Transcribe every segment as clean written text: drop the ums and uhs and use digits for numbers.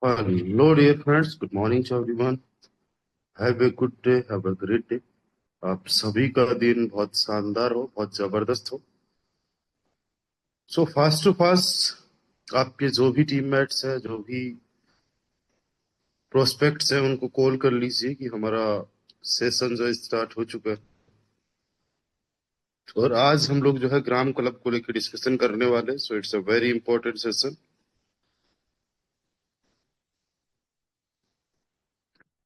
Hello, dear friends. Good morning to everyone. Have a good day. Have a great day. आप सभी का दिन बहुत शानदार हो, बहुत जबरदस्त हो. सो फास्ट टू फास्ट आपके जो भी टीममेट्स हैं, जो भी प्रोस्पेक्ट्स हैं, उनको कॉल कर लीजिए कि हमारा सेशन जो है स्टार्ट हो चुका है. और आज हम लोग जो है ग्राम क्लब को लेकर डिस्कशन करने वाले हैं. So it's a very important session.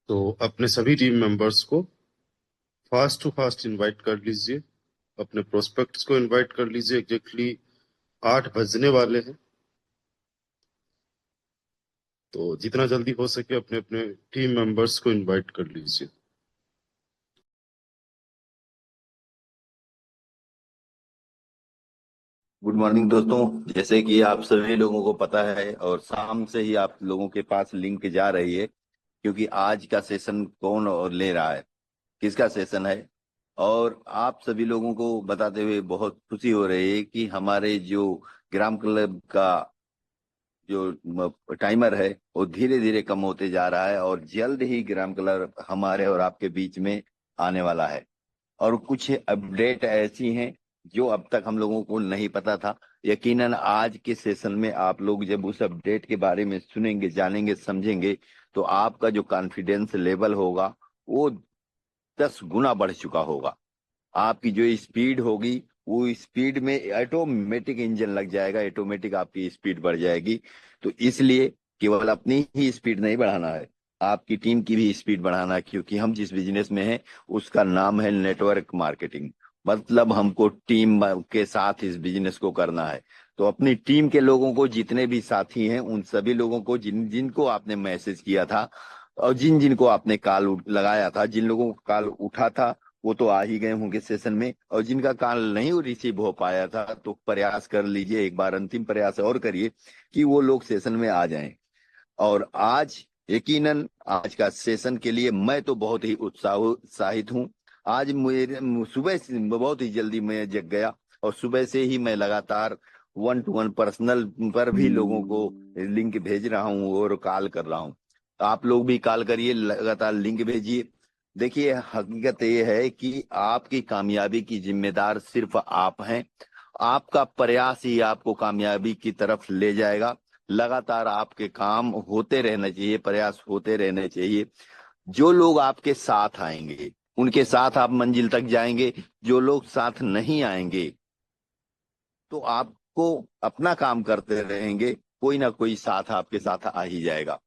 तो अपने सभी टीम मेंबर्स को फास्ट टू फास्ट इनवाइट कर लीजिए. अपने प्रोस्पेक्ट्स को इनवाइट कर लीजिए. एग्जैक्टली 8 बजने वाले हैं. तो जितना जल्दी हो सके अपने अपने टीम मेंबर्स को इनवाइट कर लीजिए. गुड मॉर्निंग दोस्तों। जैसे कि आप सभी लोगों को पता है और शाम से ही आप लोगों के पास लिंक जा रही है, क्योंकि आज का सेशन कौन और ले रहा है, किसका सेशन है। और आप सभी लोगों को बताते हुए बहुत खुशी हो रही है कि हमारे जो ग्राम क्लब का जो टाइमर है वो धीरे धीरे कम होते जा रहा है और जल्द ही ग्राम क्लब हमारे और आपके बीच में आने वाला है। और कुछ अपडेट ऐसी हैं जो अब तक हम लोगों को नहीं पता था। यकीनन आज के सेशन में आप लोग जब उस अपडेट के बारे में सुनेंगे, जानेंगे, समझेंगे, तो आपका जो कॉन्फिडेंस लेवल होगा वो 10 गुना बढ़ चुका होगा। आपकी जो स्पीड होगी वो स्पीड में ऑटोमेटिक इंजन लग जाएगा, ऑटोमेटिक आपकी स्पीड बढ़ जाएगी। तो इसलिए केवल अपनी ही स्पीड नहीं बढ़ाना है, आपकी टीम की भी स्पीड बढ़ाना है, क्योंकि हम जिस बिजनेस में हैं उसका नाम है नेटवर्क मार्केटिंग। मतलब हमको टीम के साथ इस बिजनेस को करना है। तो अपनी टीम के लोगों को, जितने भी साथी हैं, उन सभी लोगों को जिनको आपने मैसेज किया था और जिनको आपने कॉल लगाया था, जिन लोगों को कॉल उठा था वो तो आ ही गए होंगे सेशन में, और जिनका कॉल नहीं रिसीव हो पाया था तो प्रयास कर लीजिए, एक बार अंतिम प्रयास और करिए कि वो लोग सेशन में आ जाएं। और आज यकीनन आज का सेशन के लिए मैं तो बहुत ही उत्साहित हूँ। आज मेरे सुबह से बहुत ही जल्दी मैं जग गया और सुबह से ही मैं लगातार 1 to 1 पर्सनल पर भी लोगों को लिंक भेज रहा हूँ और कॉल कर रहा हूँ। तो आप लोग भी कॉल करिए, लगातार लिंक भेजिए। देखिए, हकीकत ये है कि आपकी कामयाबी की जिम्मेदार सिर्फ आप हैं। आपका प्रयास ही आपको कामयाबी की तरफ ले जाएगा। लगातार आपके काम होते रहना चाहिए, प्रयास होते रहने चाहिए। जो लोग आपके साथ आएंगे उनके साथ आप मंजिल तक जाएंगे। जो लोग साथ नहीं आएंगे तो आपको अपना काम करते रहेंगे, कोई ना कोई साथ आपके साथ आ ही जाएगा।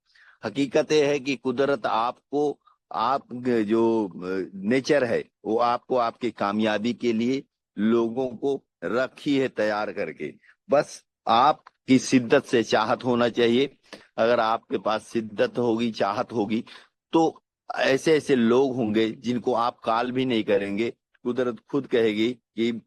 हकीकत यह है कि कुदरत आपको, आप जो नेचर है वो आपको आपकी कामयाबी के लिए लोगों को रखी है तैयार करके। बस आपकी शिद्दत से चाहत होना चाहिए। अगर आपके पास शिद्दत होगी, चाहत होगी, तो ऐसे ऐसे लोग होंगे जिनको आप कॉल भी नहीं करेंगे, कुदरत खुद कहेगी कि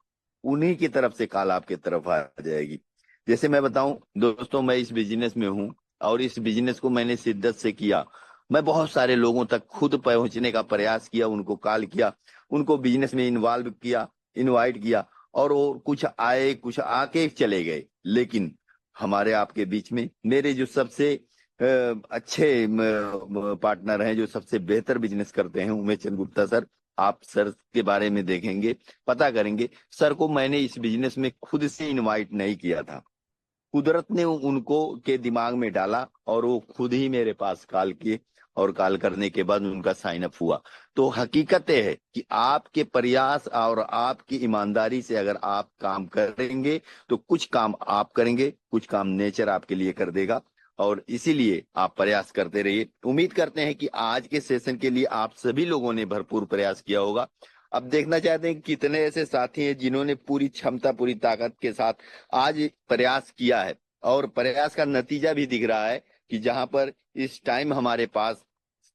उन्हीं की तरफ से कॉल आपके तरफ आ जाएगी। जैसे मैं बताऊं दोस्तों, मैं इस बिजनेस में हूं और इस बिजनेस को मैंने शिद्दत से किया। मैं बहुत सारे लोगों तक खुद पहुंचने का प्रयास किया, उनको कॉल किया, उनको बिजनेस में इन्वॉल्व किया, इनवाइट किया, और वो कुछ आए, कुछ आके चले गए। लेकिन हमारे आपके बीच में मेरे जो सबसे अच्छे पार्टनर हैं, जो सबसे बेहतर बिजनेस करते हैं, उमेश चंद गुप्ता सर। आप सर के बारे में देखेंगे, पता करेंगे, सर को मैंने इस बिजनेस में खुद से इनवाइट नहीं किया था, कुदरत ने उनको के दिमाग में डाला और वो खुद ही मेरे पास कॉल किए, और कॉल करने के बाद उनका साइन अप हुआ। तो हकीकत है कि आपके प्रयास और आपकी ईमानदारी से अगर आप काम करेंगे तो कुछ काम आप करेंगे, कुछ काम नेचर आपके लिए कर देगा। और इसीलिए आप प्रयास करते रहिए। उम्मीद करते हैं कि आज के सेशन के लिए आप सभी लोगों ने भरपूर प्रयास किया होगा। अब देखना चाहते हैं कि कितने ऐसे साथी हैं जिन्होंने पूरी क्षमता, पूरी ताकत के साथ आज प्रयास किया है। और प्रयास का नतीजा भी दिख रहा है कि जहां पर इस टाइम हमारे पास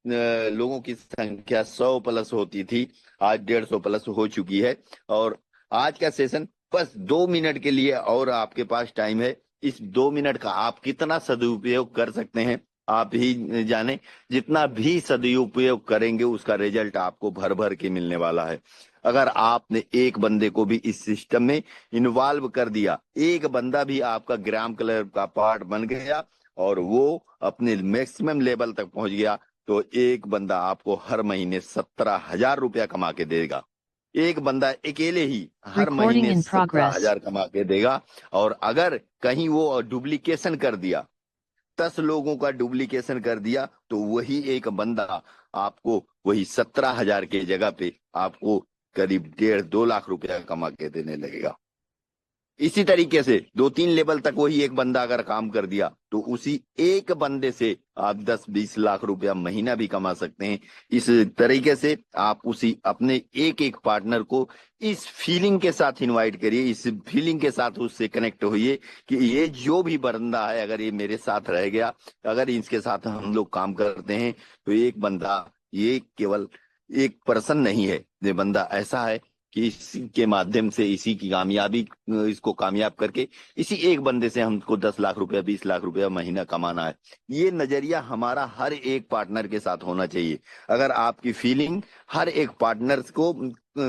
लोगों की संख्या 100 प्लस होती थी, आज 150 प्लस हो चुकी है। और आज का सेशन बस 2 मिनट के लिए और आपके पास टाइम है। इस 2 मिनट का आप कितना सदुपयोग कर सकते हैं आप ही जाने। जितना भी सदुपयोग करेंगे उसका रिजल्ट आपको भर भर के मिलने वाला है। अगर आपने एक बंदे को भी इस सिस्टम में इन्वॉल्व कर दिया, एक बंदा भी आपका ग्राम क्लब का पार्ट बन गया और वो अपने मैक्सिमम लेवल तक पहुंच गया, तो एक बंदा आपको हर महीने 17,000 रुपया कमा के देगा। एक बंदा अकेले ही हर Recording महीने in 17,000 progress. कमा के देगा। और अगर कहीं वो डुप्लीकेशन कर दिया, 10 लोगों का डुप्लीकेशन कर दिया, तो वही एक बंदा आपको वही 17,000 की जगह पे आपको करीब 1.5-2 लाख रुपया कमा के देने लगेगा। इसी तरीके से 2-3 लेवल तक वही एक बंदा अगर काम कर दिया, तो उसी एक बंदे से आप 10-20 लाख रुपया महीना भी कमा सकते हैं। इस तरीके से आप उसी अपने एक एक पार्टनर को इस फीलिंग के साथ इनवाइट करिए, इस फीलिंग के साथ उससे कनेक्ट होइए कि ये जो भी बंदा है, अगर ये मेरे साथ रह गया, अगर इसके साथ हम लोग काम करते हैं, तो एक बंदा, ये केवल एक पर्सन नहीं है, ये बंदा ऐसा है कि इसी के माध्यम से, इसी की कामयाबी, इसको कामयाब करके इसी एक बंदे से हमको 10 लाख रुपया 20 लाख रुपया महीना कमाना है। ये नजरिया हमारा हर एक पार्टनर के साथ होना चाहिए। अगर आपकी फीलिंग हर एक पार्टनर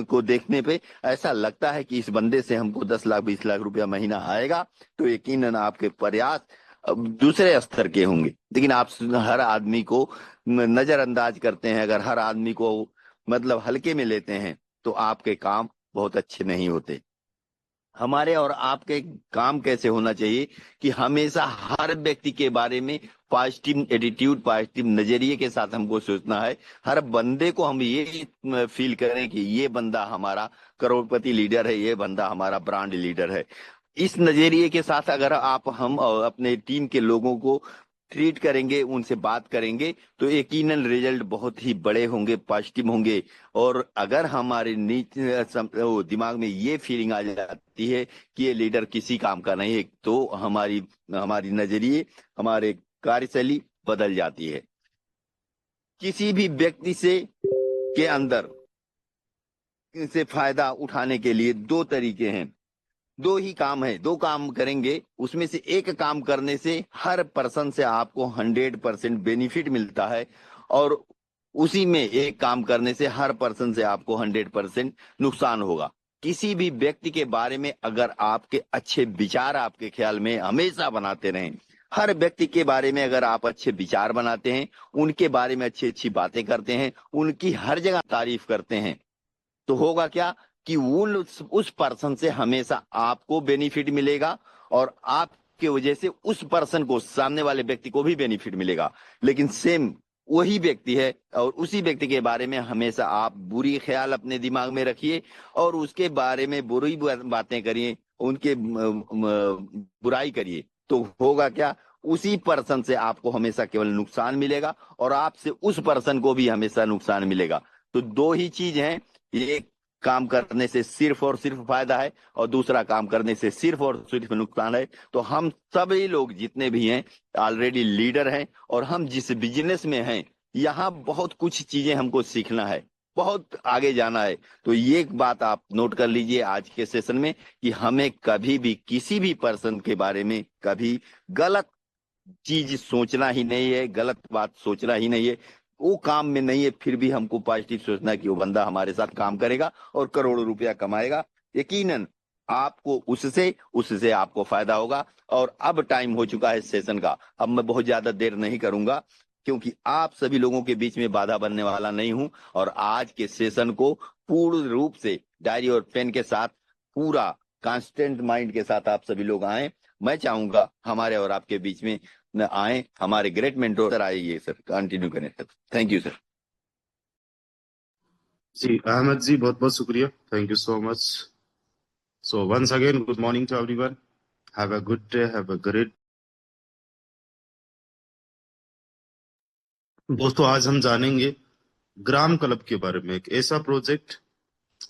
को देखने पे ऐसा लगता है कि इस बंदे से हमको 10 लाख 20 लाख रुपया महीना आएगा, तो यकीनन आपके प्रयास अब दूसरे स्तर के होंगे। लेकिन आप हर आदमी को नजरअंदाज करते हैं, अगर हर आदमी को मतलब हल्के में लेते हैं, तो आपके काम बहुत अच्छे नहीं होते। हमारे और आपके काम कैसे होना चाहिए कि हमेशा हर व्यक्ति के बारे में पॉजिटिव एटीट्यूड, पॉजिटिव नजरिए के साथ हमको सोचना है। हर बंदे को हम ये फील करें कि ये बंदा हमारा करोड़पति लीडर है, ये बंदा हमारा ब्रांड लीडर है। इस नजरिए के साथ अगर हम और अपने टीम के लोगों को ट्रीट करेंगे, उनसे बात करेंगे, तो यकीनन रिजल्ट बहुत ही बड़े होंगे, पॉजिटिव होंगे। और अगर हमारे दिमाग में ये फीलिंग आ जाती है कि ये लीडर किसी काम का नहीं है, तो हमारी हमारी नजरिए, हमारे कार्यशैली बदल जाती है। किसी भी व्यक्ति से के अंदर से फायदा उठाने के लिए दो तरीके हैं, दो ही काम है, दो काम करेंगे, उसमें से एक काम करने से हर पर्सन से आपको 100% बेनिफिट मिलता है, और उसी में एक काम करने से हर पर्सन से आपको 100% नुकसान होगा। किसी भी व्यक्ति के बारे में अगर आपके अच्छे विचार आपके ख्याल में हमेशा बनाते रहें, हर व्यक्ति के बारे में अगर आप अच्छे विचार बनाते हैं, उनके बारे में अच्छी अच्छी बातें करते हैं, उनकी हर जगह तारीफ करते हैं, तो होगा क्या कि उस पर्सन से हमेशा आपको बेनिफिट मिलेगा, और आपके वजह से उस पर्सन को, सामने वाले व्यक्ति को भी बेनिफिट मिलेगा। लेकिन सेम वही व्यक्ति है, और उसी व्यक्ति के बारे में हमेशा आप बुरी ख्याल अपने दिमाग में रखिए और उसके बारे में बुरी बातें करिए, उनके बुराई करिए, तो होगा क्या, उसी पर्सन से आपको हमेशा केवल नुकसान मिलेगा, और आपसे उस पर्सन को भी हमेशा नुकसान मिलेगा। तो दो ही चीज हैं, एक काम करने से सिर्फ और सिर्फ फायदा है, और दूसरा काम करने से सिर्फ और सिर्फ नुकसान है। तो हम सभी लोग जितने भी हैं ऑलरेडी लीडर हैं, और हम जिस बिजनेस में हैं, यहाँ बहुत कुछ चीजें हमको सीखना है, बहुत आगे जाना है। तो ये बात आप नोट कर लीजिए आज के सेशन में, कि हमें कभी भी किसी भी पर्सन के बारे में कभी गलत चीज सोचना ही नहीं है, गलत बात सोचना ही नहीं है। वो काम में नहीं है, फिर भी हमको पॉजिटिव सोचना कि वो बंदा हमारे साथ काम करेगा और करोड़ों रुपया कमाएगा। यकीनन आपको उससे उससे आपको फायदा होगा। और अब टाइम हो चुका है सेशन का, अब मैं बहुत ज्यादा देर नहीं करूंगा, क्योंकि आप सभी लोगों के बीच में बाधा बनने वाला नहीं हूं। और आज के सेशन को पूर्ण रूप से डायरी और पेन के साथ, पूरा कांस्टेंट माइंड के साथ आप सभी लोग आए। मैं चाहूंगा हमारे और आपके बीच में न आए हमारे ग्रेट मेंटोर सर। आइए सर, कंटिन्यू करें सर। Thank you sir. जी अहमद जी, बहुत बहुत शुक्रिया, thank you so much. So once again good morning to everyone, have a good day, have a great. दोस्तों आज हम जानेंगे ग्राम क्लब के बारे में, एक ऐसा प्रोजेक्ट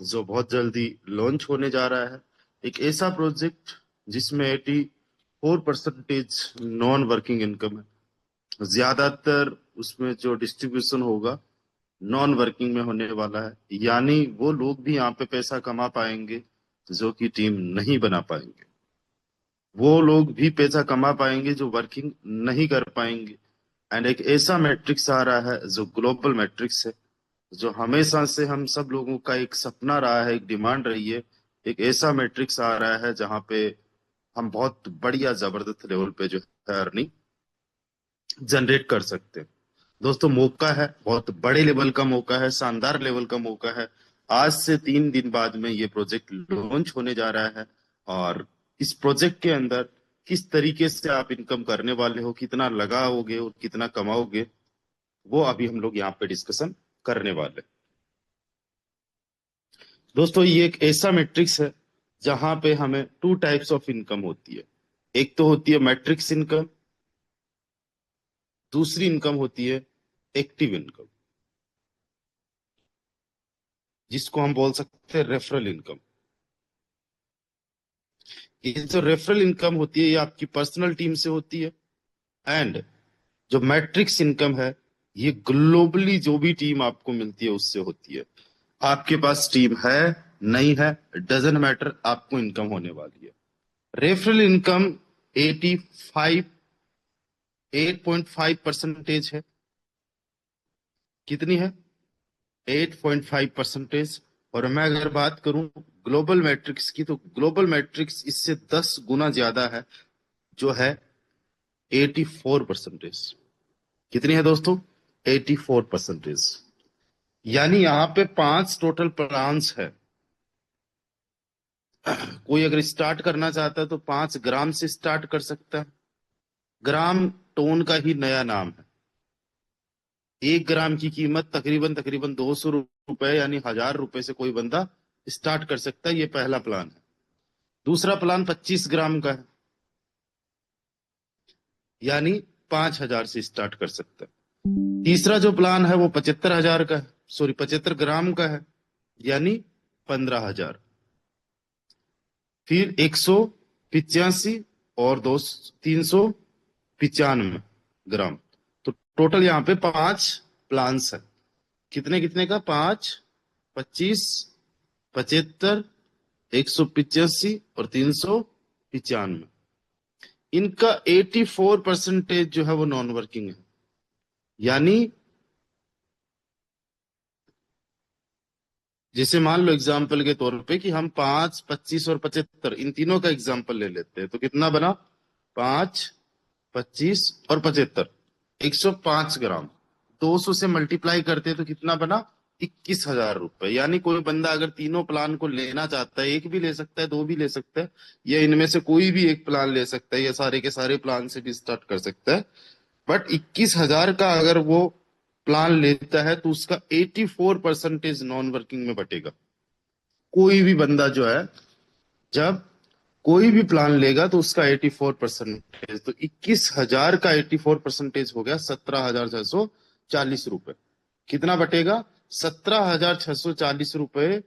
जो बहुत जल्दी लॉन्च होने जा रहा है, एक ऐसा प्रोजेक्ट जिसमें 84% नॉन वर्किंग इनकम है। ज्यादातर उसमें जो डिस्ट्रीब्यूशन होगा नॉन वर्किंग में होने वाला है, यानी वो लोग भी यहाँ पे पैसा कमा पाएंगे जो कि टीम नहीं बना पाएंगे, वो लोग भी पैसा कमा पाएंगे जो वर्किंग नहीं कर पाएंगे। एंड एक ऐसा मैट्रिक्स आ रहा है जो ग्लोबल मैट्रिक्स है, जो हमेशा से हम सब लोगों का एक सपना रहा है, एक डिमांड रही है। एक ऐसा मैट्रिक्स आ रहा है जहाँ पे हम बहुत बढ़िया जबरदस्त लेवल पे जो है अर्निंग जनरेट कर सकते हैं। दोस्तों मौका है, बहुत बड़े लेवल का मौका है, शानदार लेवल का मौका है। आज से 3 दिन बाद में ये प्रोजेक्ट लॉन्च होने जा रहा है। और इस प्रोजेक्ट के अंदर किस तरीके से आप इनकम करने वाले हो, कितना लगाओगे और कितना कमाओगे, वो अभी हम लोग यहाँ पे डिस्कशन करने वाले हैं। दोस्तों ये एक ऐसा मैट्रिक्स है जहां पे हमें 2 टाइप्स ऑफ इनकम होती है। एक तो होती है मैट्रिक्स इनकम, दूसरी इनकम होती है एक्टिव इनकम, जिसको हम बोल सकते हैं रेफरल इनकम। ये जो रेफरल इनकम होती है ये आपकी पर्सनल टीम से होती है। एंड जो मैट्रिक्स इनकम है ये ग्लोबली जो भी टीम आपको मिलती है उससे होती है। आपके पास टीम है नहीं है, डजेंट मैटर, आपको इनकम होने वाली है। रेफरल इनकम 85 8.5% है। कितनी है? 8.5%। और मैं अगर बात करूं ग्लोबल मैट्रिक्स की, तो ग्लोबल मैट्रिक्स इससे 10 गुना ज्यादा है, जो है 84%। कितनी है दोस्तों? 84%। यानी यहाँ पे 5 टोटल प्लान्स है। कोई अगर स्टार्ट करना चाहता है तो 5 ग्राम से स्टार्ट कर सकता है। ग्राम टोन का ही नया नाम है। 1 ग्राम की कीमत तकरीबन तकरीबन 200 रुपए यानी 1000 रुपए से कोई बंदा स्टार्ट कर सकता है। ये पहला प्लान है। दूसरा प्लान 25 ग्राम का है, यानी 5,000 से स्टार्ट कर सकता है। तीसरा जो प्लान है वो 75,000 का है, सॉरी 75 ग्राम का है, यानी 15,000। फिर 185 और 395 ग्राम। तो टोटल यहाँ पे 5 प्लान्स है। कितने कितने का? 5, 25, 75, 185 और 395। इनका 84% जो है वो नॉन वर्किंग है। यानी जैसे मान लो एग्जाम्पल के तौर पे कि हम 5, 25 और 75 इन तीनों का एग्जाम्पल ले लेते हैं, तो कितना बना? 5, 25 और 75, 105 ग्राम। 200 से मल्टीप्लाई करते हैं तो कितना बना? 21,000 रुपए। यानी कोई बंदा अगर तीनों प्लान को लेना चाहता है, एक भी ले सकता है, दो भी ले सकता है, या इनमें से कोई भी एक प्लान ले सकता है, या सारे के सारे प्लान से भी स्टार्ट कर सकता है। बट 21,000 का अगर वो प्लान लेता है तो उसका 84% नॉन वर्किंग में बटेगा। कोई भी बंदा जो है, जब कोई भी प्लान लेगा तो उसका 84%, तो 21,000 का 84% हो गया 17,640 रुपए। कितना बटेगा? 17,640 रुपए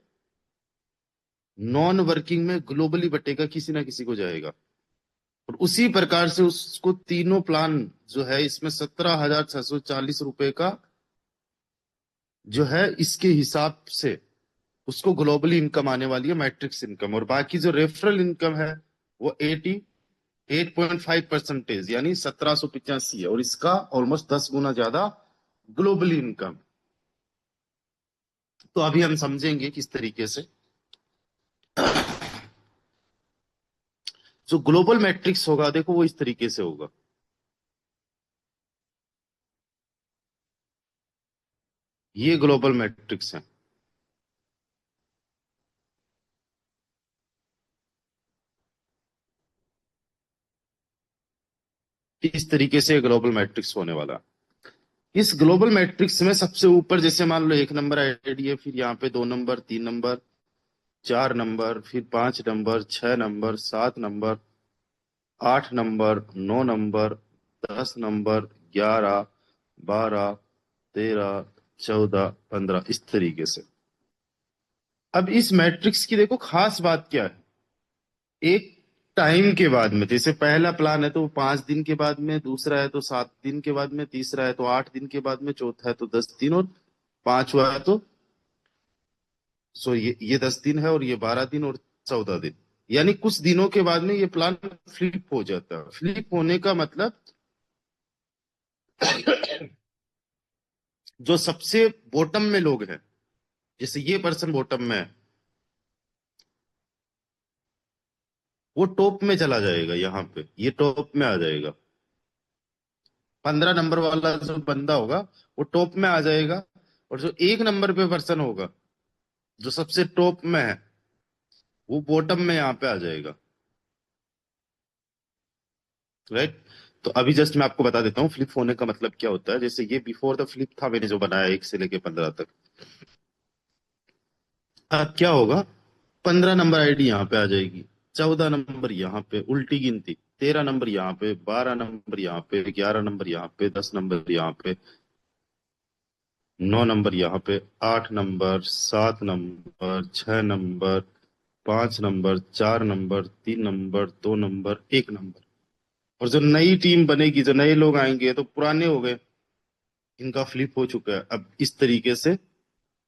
नॉन वर्किंग में ग्लोबली बटेगा, किसी ना किसी को जाएगा। और उसी प्रकार से उसको तीनों प्लान जो है इसमें 17,640 रुपए का जो है इसके हिसाब से उसको ग्लोबली इनकम आने वाली है, मैट्रिक्स इनकम। और बाकी जो रेफरल इनकम है वो 8.5% यानी 1785 है, और इसका ऑलमोस्ट 10 गुना ज्यादा ग्लोबली इनकम। तो अभी हम समझेंगे किस तरीके से जो ग्लोबल मैट्रिक्स होगा, देखो वो इस तरीके से होगा। ये ग्लोबल मैट्रिक्स है। इस तरीके से ग्लोबल मैट्रिक्स होने वाला। इस ग्लोबल मैट्रिक्स में सबसे ऊपर जैसे मान लो 1 नंबर आईडी है, फिर यहाँ पे 2 नंबर, 3 नंबर, 4 नंबर, फिर 5 number, 6 number, 7 number, 8 number, 9 number, 10 number, 11, 12, 13, 14, 15, इस तरीके से। अब इस मैट्रिक्स की देखो खास बात क्या है। एक टाइम के बाद में, जैसे पहला प्लान है तो वो 5 दिन के बाद में, दूसरा है तो 7 दिन के बाद में, तीसरा है तो 8 दिन के बाद में, चौथा है तो 10 दिन, और पांचवा है तो सो ये 10 दिन है, और ये 12 दिन और 14 दिन। यानी कुछ दिनों के बाद में ये प्लान फ्लिप हो जाता है। फ्लिप होने का मतलब जो सबसे बॉटम में लोग हैं, जैसे ये पर्सन बॉटम में है, वो टॉप में चला जाएगा। यहाँ पे ये टॉप में आ जाएगा। 15 नंबर वाला जो बंदा होगा वो टॉप में आ जाएगा, और जो 1 नंबर पे पर्सन होगा जो सबसे टॉप में है वो बॉटम में यहाँ पे आ जाएगा। राइट। तो अभी जस्ट मैं आपको बता देता हूँ फ्लिप होने का मतलब क्या होता है। जैसे ये बिफोर द फ्लिप था, मैंने जो बनाया 1 से लेके 15 तक। अब क्या होगा, 15 नंबर आईडी यहाँ पे आ जाएगी, 14 नंबर यहाँ पे उल्टी गिनती, 13 नंबर यहाँ पे, 12 नंबर यहाँ पे, 11 नंबर यहाँ पे, 10 नंबर यहाँ पे, 9 नंबर यहाँ पे, 8 number, 7 number, 6 number, 5 number, 4 number, 3 number, 2 number, 1 number. और जो नई टीम बनेगी, जो नए लोग आएंगे, तो पुराने हो गए, इनका फ्लिप हो चुका है। अब इस तरीके से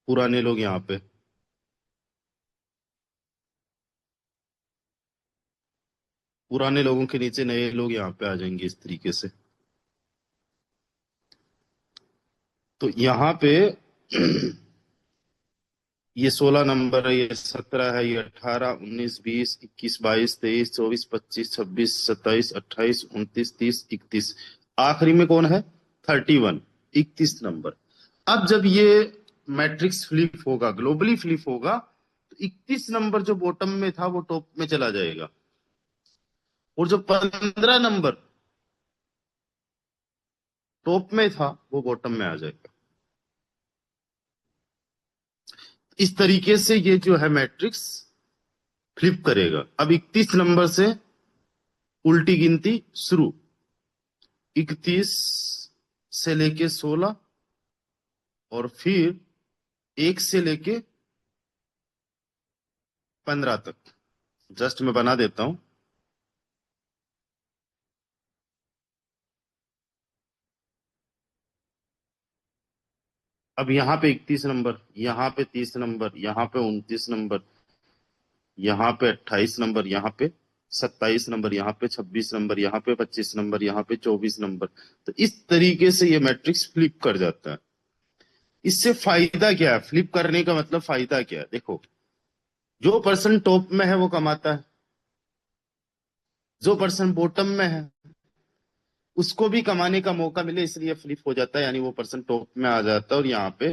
पुराने लोग यहाँ पे, पुराने लोगों के नीचे नए लोग यहाँ पे आ जाएंगे इस तरीके से। तो यहाँ पे ये 16 नंबर है, ये 17 है, ये 18, 19, 20, 21, 22, 23, 24, 25, 26, 27, 28, 29, 30, 31। आखिरी में कौन है, 31, 31 नंबर। अब जब ये मैट्रिक्स फ्लिप होगा, ग्लोबली फ्लिप होगा, तो 31 नंबर जो बॉटम में था वो टॉप में चला जाएगा, और जो 15 नंबर टॉप में था वो बॉटम में आ जाएगा। इस तरीके से ये जो है मैट्रिक्स फ्लिप करेगा। अब 31 नंबर से उल्टी गिनती शुरू, 31 से लेके 16, और फिर 1 से लेके 15 तक। जस्ट मैं बना देता हूं। अब यहाँ पे 31 नंबर, यहाँ पे 30 नंबर, यहाँ पे 29 नंबर, यहाँ पे 28 नंबर, यहाँ पे 27 नंबर, यहाँ पे 26 नंबर, यहाँ पे 25 नंबर, यहाँ पे 24 नंबर। तो इस तरीके से ये मैट्रिक्स फ्लिप कर जाता है। इससे फायदा क्या है, फ्लिप करने का मतलब फायदा क्या है, देखो। जो पर्सन टॉप में है वो कमाता है, जो पर्सन बॉटम में है उसको भी कमाने का मौका मिले, इसलिए फ्लिप हो जाता है, यानी वो पर्सन टॉप में आ जाता है और यहाँ पे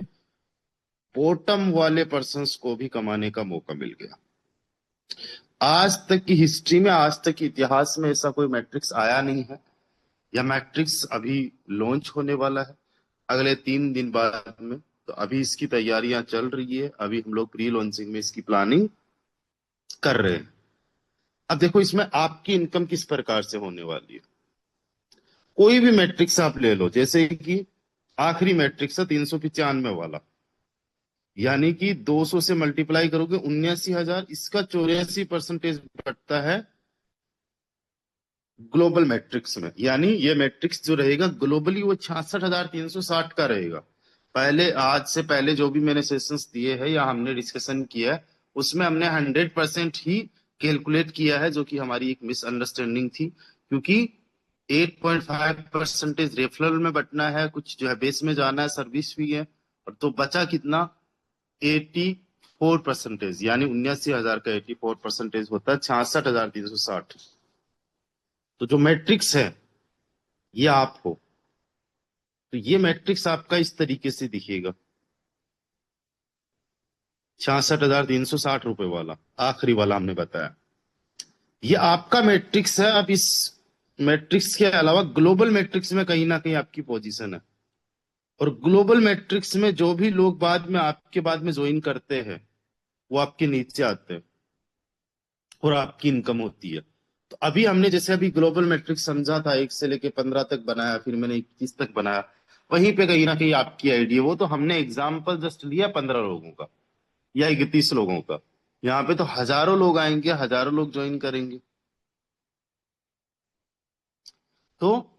बॉटम वाले पर्सन्स को भी कमाने का मौका मिल गया। आज तक की हिस्ट्री में, आज तक के इतिहास में ऐसा कोई मैट्रिक्स आया नहीं है। यह मैट्रिक्स अभी लॉन्च होने वाला है अगले 3 दिन बाद में। तो अभी इसकी तैयारियां चल रही है, अभी हम लोग प्री लॉन्चिंग में इसकी प्लानिंग कर रहे हैं। अब देखो इसमें आपकी इनकम किस प्रकार से होने वाली है। कोई भी मैट्रिक्स आप ले लो, जैसे कि आखिरी मैट्रिक्स है 395 वाला, यानी कि 200 से मल्टीप्लाई करोगे 79,000, इसका 84% बढ़ता है ग्लोबल मैट्रिक्स में। यानी ये मैट्रिक्स जो रहेगा ग्लोबली वो 66,360 का रहेगा। पहले, आज से पहले जो भी मैंने सेशंस दिए हैं या हमने डिस्कशन किया है, उसमें हमने 100% ही कैलकुलेट किया है, जो कि हमारी एक मिसअंडरस्टैंडिंग थी। क्योंकि 8.5% रेफरल में बटना है, कुछ जो है बेस में जाना है, सर्विस फी है, और तो बचा कितना, 84%, यानी 79,000 का 84% होता है 66,360। तो जो मैट्रिक्स है ये आप हो, तो ये मैट्रिक्स आपका इस तरीके से दिखेगा, 66,360 रुपए वाला, आखिरी वाला हमने बताया। ये आपका मैट्रिक्स है। अब इस मैट्रिक्स के अलावा ग्लोबल मैट्रिक्स में कहीं ना कहीं आपकी पोजीशन है, और ग्लोबल मैट्रिक्स में जो भी लोग बाद में आपके बाद में ज्वाइन करते हैं वो आपके नीचे आते हैं और आपकी इनकम होती है। तो अभी हमने जैसे अभी ग्लोबल मैट्रिक्स समझा था, 1 से लेके 15 तक बनाया, फिर मैंने 21 तक बनाया, वहीं पे कहीं ना कहीं आपकी आइडिया, वो तो हमने एग्जाम्पल जस्ट लिया 15 लोगों का या 31 लोगों का। यहाँ पे तो हजारों लोग आएंगे, हजारों लोग ज्वाइन करेंगे। तो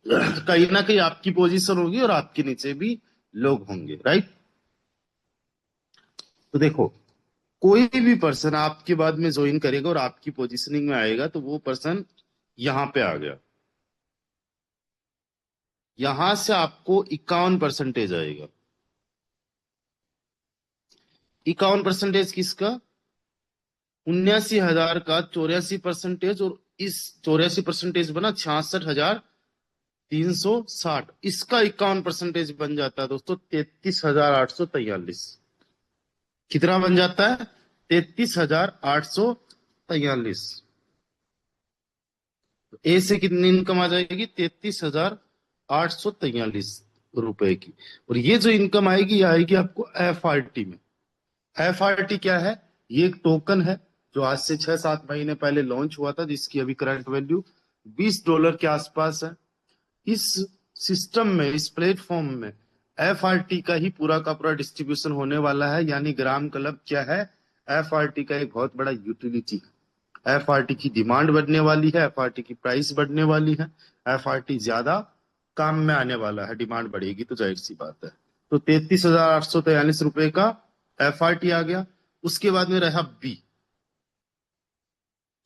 कहीं ना कहीं आपकी पोजीशन होगी और आपके नीचे भी लोग होंगे, राइट। तो देखो, कोई भी पर्सन आपके बाद में ज्वाइन करेगा और आपकी पोजीशनिंग में आएगा, तो वो पर्सन यहाँ पे आ गया, यहां से आपको 51% आएगा। 51% किसका, 79,000 का 84%, और इस 84% बना 66,360। 360, इसका 51% बन जाता है दोस्तों 33,843। कितना बन जाता है? 33,843। ए से कितनी इनकम आ जाएगी? 33,843 की। और ये जो इनकम आएगी, ये आएगी आपको एफआरटी में। एफआरटी क्या है? ये एक टोकन है जो आज से 6-7 महीने पहले लॉन्च हुआ था, जिसकी अभी करंट वैल्यू $20 के आसपास है। इस सिस्टम में, इस प्लेटफॉर्म में एफआरटी का ही पूरा का पूरा डिस्ट्रीब्यूशन होने वाला है। यानी ग्राम क्लब क्या है? एफआरटी का एक बहुत बड़ा यूटिलिटी है। एफआरटी की डिमांड बढ़ने वाली है, एफआरटी की प्राइस बढ़ने वाली है, एफआरटी ज्यादा काम में आने वाला है। डिमांड बढ़ेगी तो जाहिर सी बात है। तो 33,843 का एफआरटी आ गया। उसके बाद में रहा बी।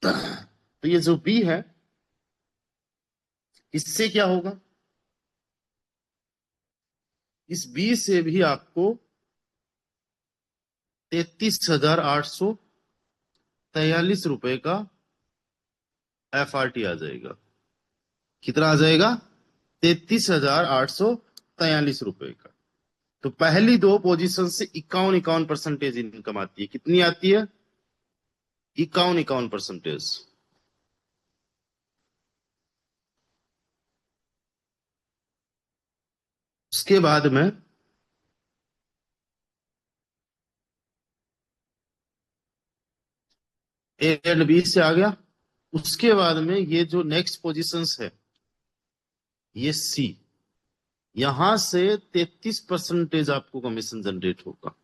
तो ये जो बी है, इससे क्या होगा? इस बी से भी आपको 33,843 का एफआरटी आ जाएगा। कितना आ जाएगा? 33,843 का। तो पहली दो पोजीशन से 51% इनकम आती है। कितनी आती है? 51%। उसके बाद में ए एंड बी से आ गया। उसके बाद में ये जो नेक्स्ट पोजीशंस है, ये सी, यहां से 33% आपको कमीशन जनरेट होगा।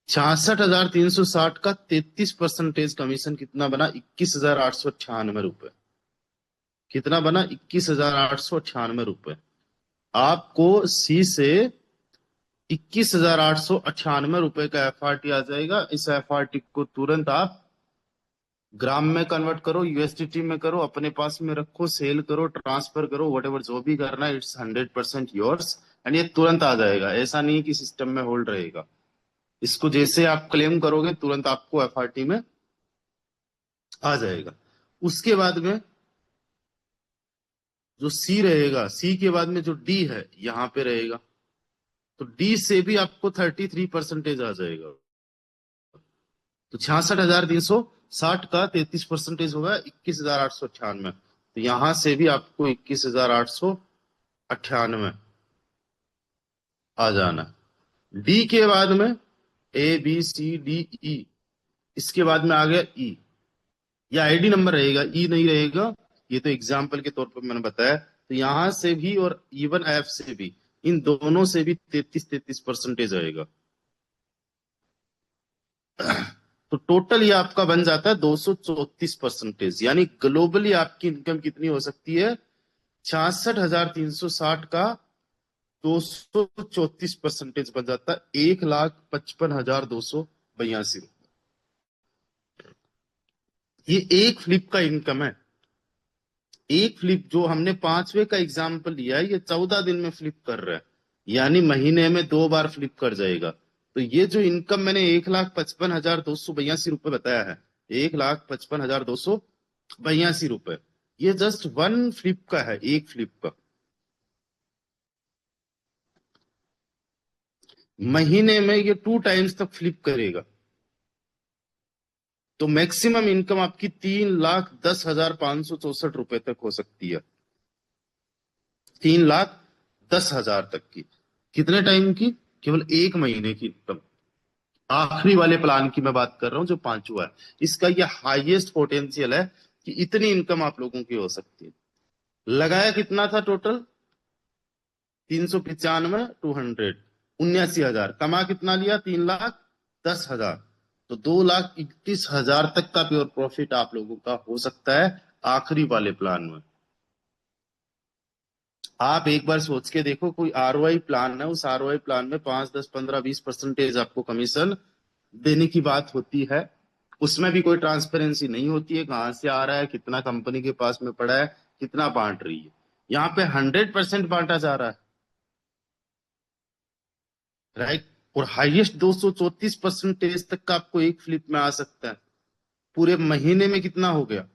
66,360 का 33% कमीशन कितना बना? 21,898 रुपए। कितना बना? 21,898 रुपए। आपको सी से 21,898 का एफआरटी आ जाएगा। इस एफआरटी को तुरंत आप ग्राम में कन्वर्ट करो, यूएसडीटी में करो, अपने पास में रखो, सेल करो, ट्रांसफर करो, वट जो भी करना है, इट्स 100% योर्स। एंड ये तुरंत आ जाएगा। ऐसा नहीं कि सिस्टम में होल्ड रहेगा। इसको जैसे आप क्लेम करोगे, तुरंत आपको एफआरटी में आ जाएगा। उसके बाद में जो सी रहेगा, सी के बाद में जो डी है, यहां पे रहेगा। तो डी से भी आपको 33% आ जाएगा। तो 66,360 का 33% होगा 21,898। तो यहां से भी आपको 21,898 आ जाना। डी के बाद में A B C D E, इसके बाद में आ गया ई। ये आईडी नंबर रहेगा, ई नहीं रहेगा। ये तो एग्जाम्पल के तौर पर मैंने बताया। तो यहां से भी और इवन एफ से भी, इन दोनों से भी 33% आएगा। तो टोटल ये आपका बन जाता है 234%। यानी ग्लोबली आपकी इनकम कितनी हो सकती है? 66,360 का 234% बन जाता है 1,55,282। ये एक फ्लिप का इनकम है। एक फ्लिप जो हमने पांचवे का एग्जाम्पल लिया है, ये 14 दिन में फ्लिप कर रहा है। यानी महीने में 2 बार फ्लिप कर जाएगा। तो ये जो इनकम मैंने 1,55,282 रुपए बताया है, 1,55,282 रुपए, ये जस्ट वन फ्लिप का है, एक फ्लिप का। महीने में ये 2 टाइम्स तक फ्लिप करेगा। तो मैक्सिमम इनकम आपकी 3,10,564 तक हो सकती है। 3,10,000 तक की। कितने टाइम की? केवल एक महीने की इनकम। आखिरी वाले प्लान की मैं बात कर रहा हूं, जो पांचवा है। इसका ये हाईएस्ट पोटेंशियल है कि इतनी इनकम आप लोगों की हो सकती है। लगाया कितना था टोटल? 395, 279,000। कमा कितना लिया? 3,10,000। तो 2,31,000 तक का प्योर प्रॉफिट आप लोगों का हो सकता है आखिरी वाले प्लान में। आप एक बार सोच के देखो, कोई आरओआई प्लान है, उस आरओआई प्लान में 5, 10, 15, 20% आपको कमीशन देने की बात होती है। उसमें भी कोई ट्रांसपेरेंसी नहीं होती है, कहां से आ रहा है, कितना कंपनी के पास में पड़ा है, कितना बांट रही है। यहाँ पे 100% बांटा जा रहा है, राइट। और हाईएस्ट 234% तक का आपको एक फ्लिप में आ सकता है। पूरे महीने में कितना हो गया?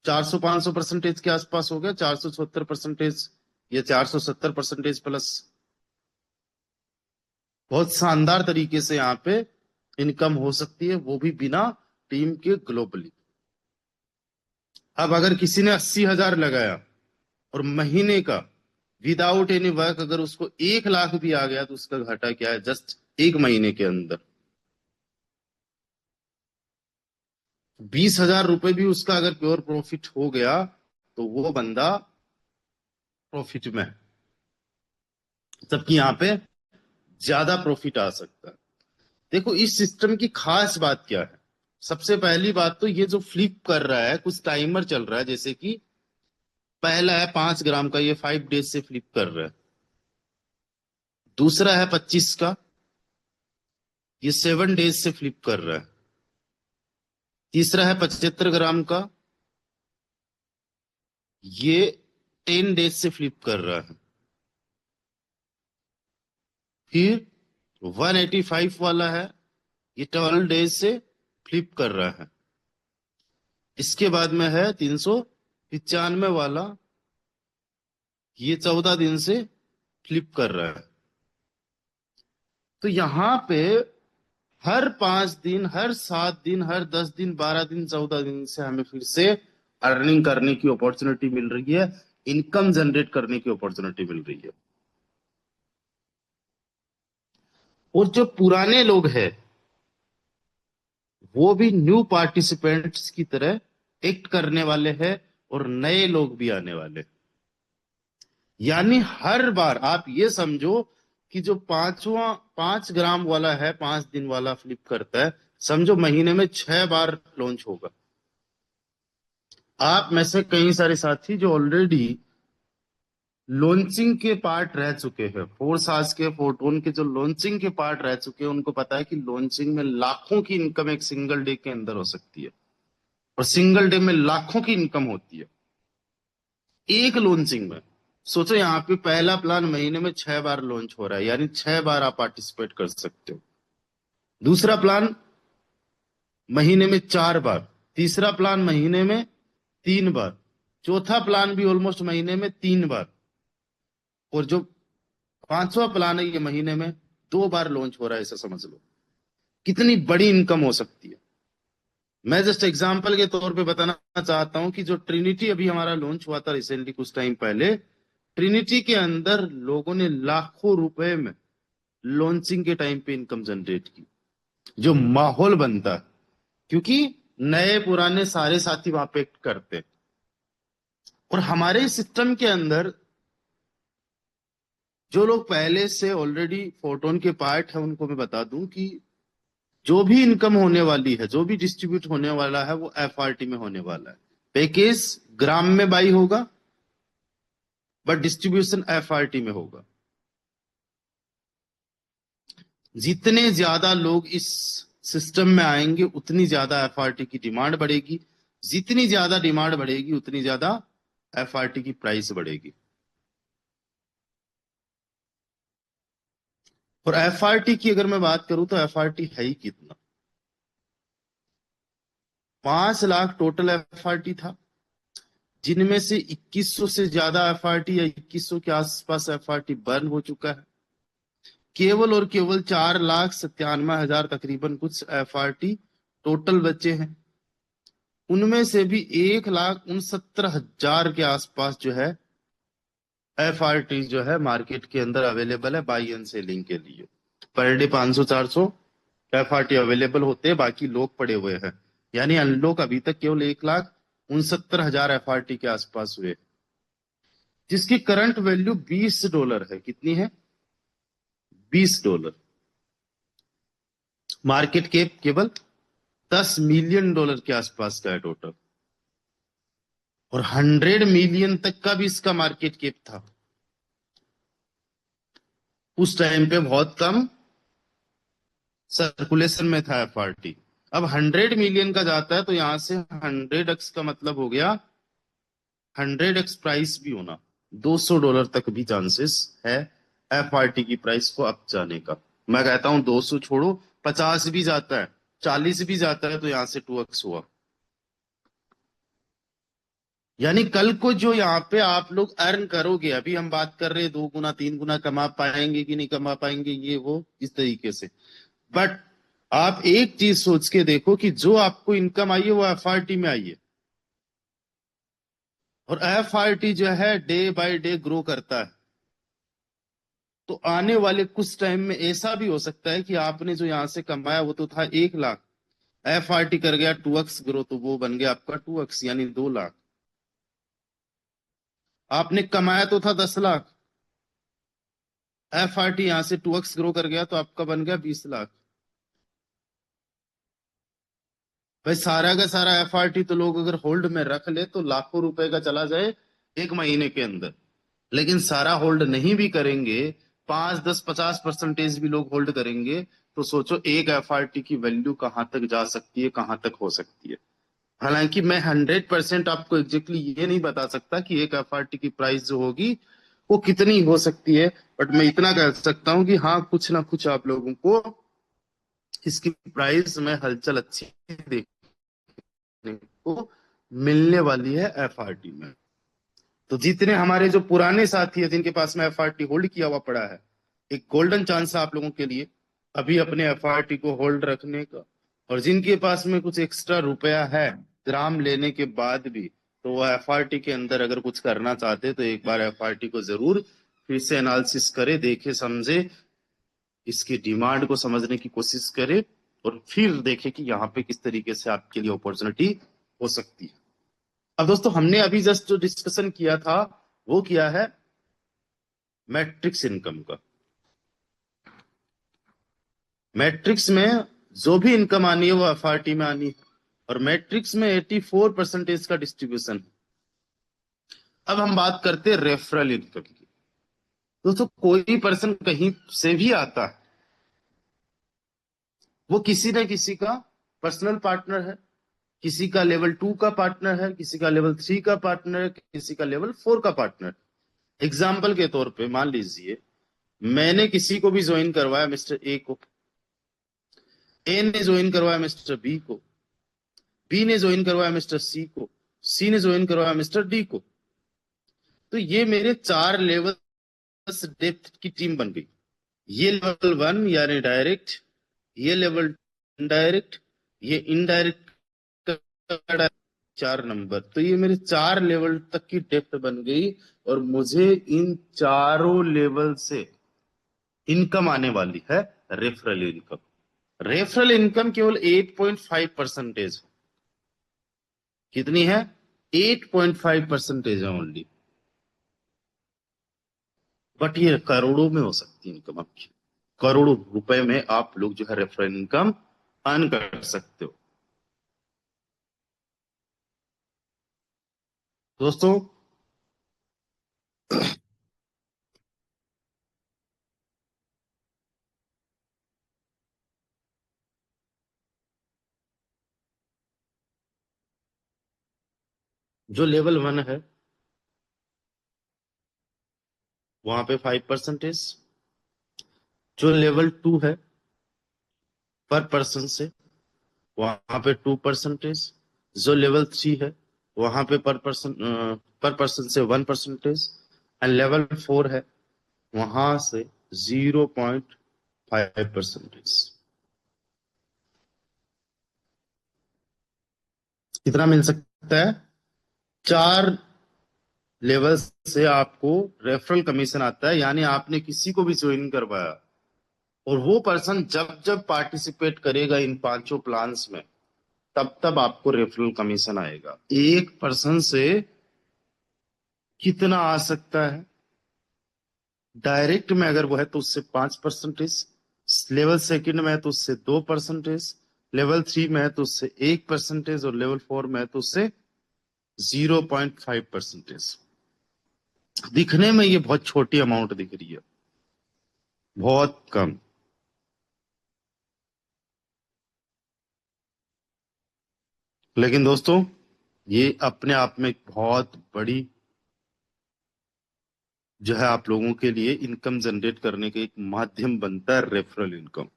400-500% के आसपास हो गया, 476% या 470% प्लस। बहुत शानदार तरीके से यहाँ पे इनकम हो सकती है, वो भी बिना टीम के, ग्लोबली। अब अगर किसी ने 80,000 लगाया और महीने का विदाउट एनी वर्क अगर उसको 1 लाख भी आ गया तो उसका घाटा क्या है, जस्ट 1 महीने के अंदर 20,000 रुपए भी उसका अगर प्योर प्रॉफिट हो गया तो वो बंदा प्रॉफिट में है। जबकि यहाँ पे ज्यादा प्रॉफिट आ सकता है। देखो इस सिस्टम की खास बात क्या है। सबसे पहली बात तो ये जो फ्लिप कर रहा है, कुछ टाइमर चल रहा है, जैसे कि पहला है 5 ग्राम का, ये 5 डेज से फ्लिप कर रहा है। दूसरा है 25 का, ये 7 डेज से फ्लिप कर रहा है। तीसरा है 75 ग्राम का, ये 10 डेज से फ्लिप कर रहा है। फिर 185 वाला है, ये 12 डेज से फ्लिप कर रहा है। इसके बाद में है 395 वाला, ये 14 दिन से फ्लिप कर रहा है। तो यहां पे हर 5 दिन, हर 7 दिन, हर 10 दिन, 12 दिन, 14 दिन से हमें फिर से अर्निंग करने की अपॉर्चुनिटी मिल रही है, इनकम जनरेट करने की अपॉर्चुनिटी मिल रही है। और जो पुराने लोग हैं वो भी न्यू पार्टिसिपेंट्स की तरह एक्ट करने वाले हैं, और नए लोग भी आने वाले। यानी हर बार आप ये समझो कि जो 5 ग्राम वाला है, 5 दिन वाला फ्लिप करता है, समझो महीने में 6 बार लॉन्च होगा। आप में से कई सारे साथी जो ऑलरेडी लॉन्चिंग के पार्ट रह चुके हैं, फोर्स आज के फोटोन के जो लॉन्चिंग के पार्ट रह चुके हैं, उनको पता है कि लॉन्चिंग में लाखों की इनकम एक सिंगल डे के अंदर हो सकती है, और सिंगल डे में लाखों की इनकम होती है एक लॉन्चिंग में। सोचो यहाँ पे पहला प्लान महीने में 6 बार लॉन्च हो रहा है, यानी 6 बार आप पार्टिसिपेट कर सकते हो। दूसरा प्लान महीने में 4 बार, तीसरा प्लान महीने में 3 बार, चौथा प्लान भी ऑलमोस्ट महीने में 3 बार, और जो पांचवा प्लान है ये महीने में 2 बार लॉन्च हो रहा है। ऐसा समझ लो कितनी बड़ी इनकम हो सकती है। मैं जस्ट एग्जांपल के तौर पे बताना चाहता हूं कि जो ट्रिनिटी अभी हमारा लॉन्च हुआ था रिसेंटली कुछ टाइम पहले, ट्रिनिटी के अंदर लोगों ने लाखों रुपए में लॉन्चिंग के टाइम पे इनकम जनरेट की। जो माहौल बनता है, क्योंकि नए पुराने सारे साथी वहां पे करते हैं। और हमारे सिस्टम के अंदर जो लोग पहले से ऑलरेडी फोटोन के पार्ट है, उनको मैं बता दूं कि जो भी इनकम होने वाली है, जो भी डिस्ट्रीब्यूट होने वाला है, वो एफआरटी में होने वाला है। पैकेज ग्राम में बाई होगा, बट डिस्ट्रीब्यूशन एफआरटी में होगा। जितने ज्यादा लोग इस सिस्टम में आएंगे उतनी ज्यादा एफआरटी की डिमांड बढ़ेगी, जितनी ज्यादा डिमांड बढ़ेगी उतनी ज्यादा एफआरटी की प्राइस बढ़ेगी। और एफआरटी की अगर मैं बात करूं तो एफआरटी है ही कितना, 5 लाख टोटल एफआरटी था, जिनमें से 2100 से ज्यादा एफआरटी या 2100 के आसपास एफआरटी बर्न हो चुका है। केवल और केवल 4,97,000 तकरीबन कुछ एफआरटी टोटल बचे हैं। उनमें से भी 1,69,000 के आसपास जो है एफआरटी जो है मार्केट के अंदर अवेलेबल है बाई एंड सेलिंग के लिए। पर डे 500-400 एफआरटी अवेलेबल होते हैं, बाकी लोग पड़े हुए हैं। यानी अनलॉक अभी तक केवल 1,69,000 एफआरटी के आसपास हुए, जिसकी करंट वैल्यू $20 है। कितनी है? $20। मार्केट कैप केवल $10 मिलियन के आसपास का है टोटल, और 100 मिलियन तक का भी इसका मार्केट कैप था। उस टाइम पे बहुत कम सर्कुलेशन में था एफआरटी। अब 100 मिलियन का जाता है तो यहां से 100x का मतलब हो गया 100x प्राइस भी होना, $200 तक भी चांसेस है एफआरटी की प्राइस को अप जाने का। मैं कहता हूं 200 छोड़ो, 50 भी जाता है, 40 भी जाता है, तो यहां से 2x हुआ। यानी कल को जो यहाँ पे आप लोग अर्न करोगे, अभी हम बात कर रहे हैं 2 गुना 3 गुना कमा पाएंगे कि नहीं कमा पाएंगे, ये वो इस तरीके से। बट आप एक चीज सोच के देखो कि जो आपको इनकम आई है वो एफआरटी में आई है, और एफआरटी जो है डे बाय डे ग्रो करता है। तो आने वाले कुछ टाइम में ऐसा भी हो सकता है कि आपने जो यहां से कमाया वो तो था 1 लाख, एफआरटी कर गया 2x ग्रो, तो वो बन गया आपका 2x यानी 2 लाख। आपने कमाया तो था 10 लाख, एफआरटी यहां से 2x ग्रो कर गया तो आपका बन गया 20 लाख। भाई सारा का सारा एफआरटी तो लोग अगर होल्ड में रख ले तो लाखों रुपए का चला जाए 1 महीने के अंदर। लेकिन सारा होल्ड नहीं भी करेंगे, 5 10 50% भी लोग होल्ड करेंगे, तो सोचो एक एफआरटी की वैल्यू कहां तक जा सकती है, कहां तक हो सकती है। हालांकि मैं 100% आपको एग्जैक्टली ये नहीं बता सकता कि एक एफआरटी की प्राइस जो होगी वो कितनी हो सकती है, बट मैं इतना कह सकता हूँ कि हाँ कुछ ना कुछ आप लोगों को इसकी प्राइस में हलचल अच्छी देखने को मिलने वाली है एफआरटी में। तो जितने हमारे जो पुराने साथी है जिनके पास में एफआरटी होल्ड किया हुआ पड़ा है, एक गोल्डन चांस है आप लोगों के लिए अभी अपने एफआरटी को होल्ड रखने का। और जिनके पास में कुछ एक्स्ट्रा रुपया है ग्राम लेने के बाद भी, तो वो एफआरटी के अंदर अगर कुछ करना चाहते हैं तो एक बार एफआरटी को जरूर फिर से एनालिसिस करे, देखे समझे, इसकी डिमांड को समझने की कोशिश करे, और फिर देखे कि यहाँ पे किस तरीके से आपके लिए अपॉर्चुनिटी हो सकती है। अब दोस्तों हमने अभी जस्ट जो डिस्कशन किया था वो किया है मैट्रिक्स इनकम का। मैट्रिक्स में जो भी इनकम आनी है वो एफआरटी में आनी है, और मैट्रिक्स में 84% का डिस्ट्रीब्यूशन है। अब हम बात करते हैं रेफरल इनकम की। दोस्तों कोई पर्सन कहीं से भी आता है, वो किसी न किसी का पर्सनल पार्टनर है, किसी का लेवल 2 का पार्टनर है, किसी का लेवल 3 का पार्टनर है, किसी का लेवल 4 का पार्टनर है। एग्जाम्पल के तौर पे मान लीजिए मैंने किसी को भी ज्वाइन करवाया मिस्टर ए को, ए ने ज्वाइन करवाया मिस्टर बी को, बी ने ज्वाइन करवाया मिस्टर सी को, सी ने ज्वाइन करवाया मिस्टर डी को। तो ये मेरे 4 लेवल्स डेप्थ की टीम बन गई। ये लेवल 1 यानी डायरेक्ट, ये लेवल इनडायरेक्ट, ये इनडायरेक्ट, 4 नंबर। तो ये मेरे 4 लेवल तक की डेप्थ बन गई, और मुझे इन चारों लेवल से इनकम आने वाली है, रेफरल इनकम। रेफरल इनकम केवल 8.5% है। कितनी है? 8.5% है ओनली। बट ये करोड़ों में हो सकती है इनकम आपकी, करोड़ों रुपए में आप लोग जो है रेफरल इनकम अर्न कर सकते हो। दोस्तों जो लेवल 1 है वहां पे 5%, जो लेवल 2 है पर पर्सन से वहां पे 2%, जो लेवल 3 है वहां पे पर पर्सन से 1%, एंड लेवल 4 है वहां से 0.5%। कितना मिल सकता है? 4 लेवल से आपको रेफरल कमीशन आता है, यानी आपने किसी को भी ज्वाइन करवाया और वो पर्सन जब जब पार्टिसिपेट करेगा इन पांचों प्लान्स में, तब तब आपको रेफरल कमीशन आएगा। एक पर्सन से कितना आ सकता है? डायरेक्ट में अगर वो है तो उससे 5%, लेवल 2 में है तो उससे 2%, लेवल 3 में है तो उससे 1%, और लेवल 4 में है तो उससे 0.5%। दिखने में ये बहुत छोटी अमाउंट दिख रही है, बहुत कम, लेकिन दोस्तों ये अपने आप में एक बहुत बड़ी जो है आप लोगों के लिए इनकम जनरेट करने का एक माध्यम बनता है, रेफरल इनकम।